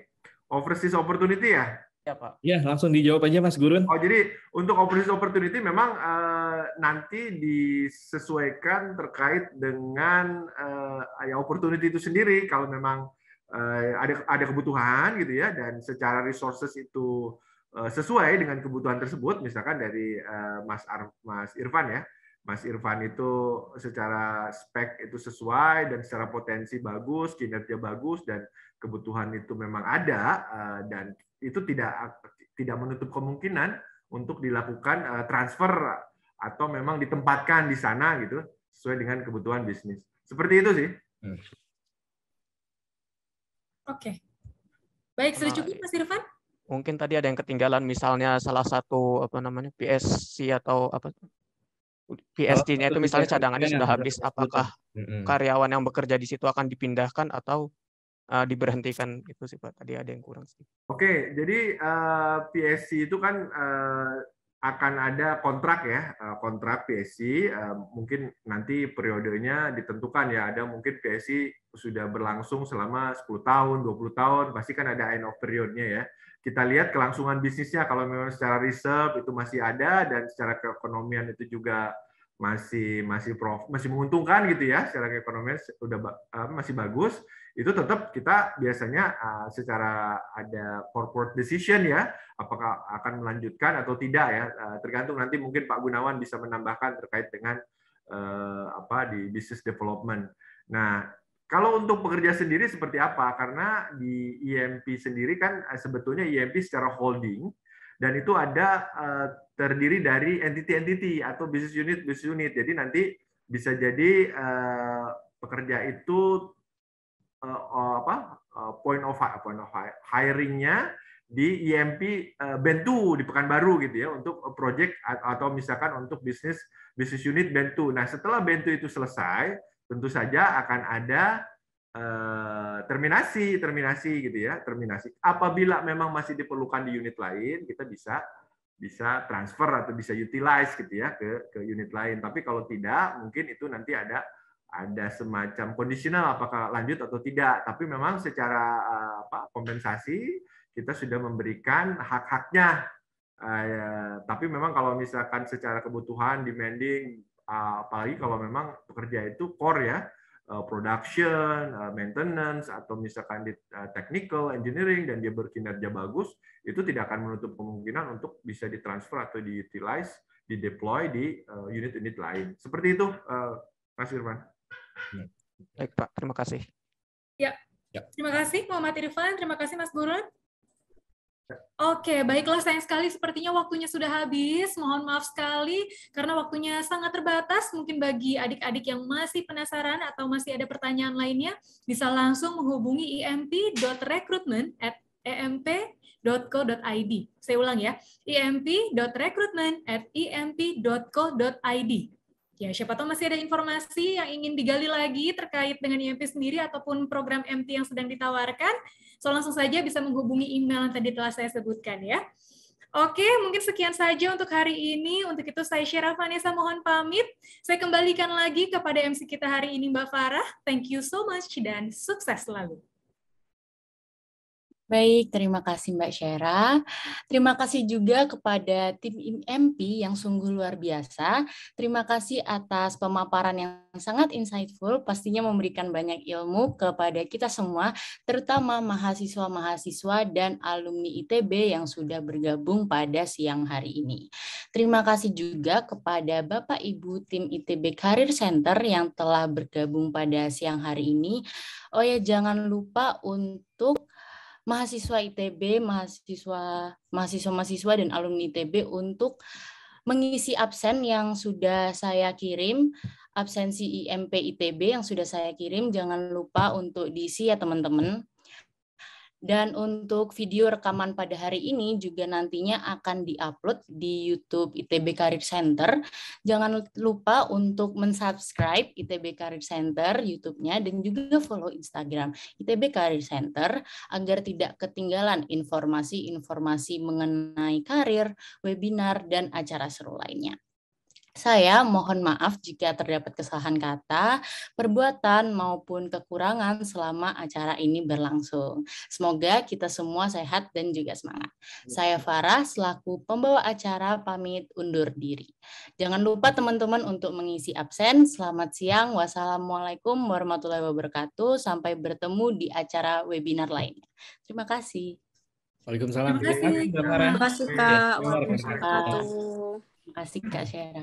overseas opportunity ya? Ya Pak. Ya, langsung dijawab aja Mas Gurun. Oh, jadi untuk overseas opportunity memang nanti disesuaikan terkait dengan opportunity itu sendiri. Kalau memang ada kebutuhan gitu ya, dan secara resources itu sesuai dengan kebutuhan tersebut, misalkan dari Mas Irfan ya. Mas Irfan itu secara spek itu sesuai dan secara potensi bagus, kinerja bagus dan kebutuhan itu memang ada dan itu tidak menutup kemungkinan untuk dilakukan transfer atau memang ditempatkan di sana gitu sesuai dengan kebutuhan bisnis. Seperti itu sih. Oke. Baik, sudah cukup Mas Irfan? Mungkin tadi ada yang ketinggalan misalnya salah satu PSC atau PSG-nya itu misalnya cadangannya sudah habis, apakah karyawan yang bekerja di situ akan dipindahkan atau diberhentikan? Itu sih Pak, tadi ada yang kurang sih. Oke, jadi PSG itu kan akan ada kontrak ya, kontrak PSG, mungkin nanti periodenya ditentukan ya, ada mungkin PSG sudah berlangsung selama 10 tahun, 20 tahun, pasti kan ada end of period-nya ya. Kita lihat kelangsungan bisnisnya, kalau memang secara reserve itu masih ada dan secara keekonomian itu juga masih menguntungkan gitu ya, secara keekonomian masih bagus, itu tetap kita biasanya secara ada corporate decision ya, apakah akan melanjutkan atau tidak ya, tergantung nanti mungkin Pak Gunawan bisa menambahkan terkait dengan di business development. Nah, kalau untuk pekerja sendiri seperti apa? Karena di IMP sendiri kan sebetulnya IMP secara holding dan itu ada terdiri dari entity-entity atau business unit. Jadi nanti bisa jadi pekerja itu point of hiring-nya di IMP Bentu di Pekanbaru gitu ya, untuk project atau misalkan untuk bisnis unit Bentu. Nah, setelah Bentu itu selesai, tentu saja akan ada terminasi gitu ya, terminasi. Apabila memang masih diperlukan di unit lain, kita bisa transfer atau bisa utilize gitu ya ke unit lain. Tapi kalau tidak, mungkin itu nanti ada semacam kondisional apakah lanjut atau tidak. Tapi memang secara kompensasi kita sudah memberikan hak-haknya. Tapi memang kalau misalkan secara kebutuhan, demanding, apalagi kalau memang pekerja itu core ya, production, maintenance, atau misalkan di technical, engineering, dan dia berkinerja bagus, itu tidak akan menutup kemungkinan untuk bisa ditransfer atau diutilize, dideploy di unit-unit lain. Seperti itu, Mas Irfan. Baik, Pak. Terima kasih. Ya. Terima kasih, Muhammad Irfan. Terima kasih, Mas Gurun. Oke, baiklah, sayang sekali sepertinya waktunya sudah habis. Mohon maaf sekali karena waktunya sangat terbatas. Mungkin bagi adik-adik yang masih penasaran atau masih ada pertanyaan lainnya, bisa langsung menghubungi imp.recruitment@emp.co.id. Saya ulang ya, imp.recruitment@imp.co.id. Ya, siapa tahu masih ada informasi yang ingin digali lagi terkait dengan IMP sendiri ataupun program MT yang sedang ditawarkan. So, langsung saja bisa menghubungi email yang tadi telah saya sebutkan ya. Oke, mungkin sekian saja untuk hari ini. Untuk itu saya Syera Vanessa mohon pamit. Saya kembalikan lagi kepada MC kita hari ini, Mbak Farah. Thank you so much dan sukses selalu. Baik, terima kasih Mbak Syera. Terima kasih juga kepada tim IMP yang sungguh luar biasa. Terima kasih atas pemaparan yang sangat insightful, pastinya memberikan banyak ilmu kepada kita semua, terutama mahasiswa-mahasiswa dan alumni ITB yang sudah bergabung pada siang hari ini. Terima kasih juga kepada Bapak Ibu tim ITB Career Center yang telah bergabung pada siang hari ini. Oh ya, jangan lupa untuk mahasiswa ITB, mahasiswa-mahasiswa dan alumni ITB untuk mengisi absen yang sudah saya kirim, absensi IMP ITB yang sudah saya kirim, jangan lupa untuk diisi ya teman-teman. Dan untuk video rekaman pada hari ini juga nantinya akan diupload di YouTube ITB Career Center. Jangan lupa untuk mensubscribe ITB Career Center YouTube-nya dan juga follow Instagram ITB Career Center agar tidak ketinggalan informasi-informasi mengenai karir, webinar, dan acara seru lainnya. Saya mohon maaf jika terdapat kesalahan kata, perbuatan, maupun kekurangan selama acara ini berlangsung. Semoga kita semua sehat dan juga semangat. Saya Farah, selaku pembawa acara, pamit undur diri. Jangan lupa teman-teman untuk mengisi absen. Selamat siang. Wassalamualaikum warahmatullahi wabarakatuh. Sampai bertemu di acara webinar lainnya. Terima kasih. Waalaikumsalam. Terima kasih. Mbak Farah. Terima kasih Kak. Waalaikumsalam. Waalaikumsalam. Terima kasih Kak Syera.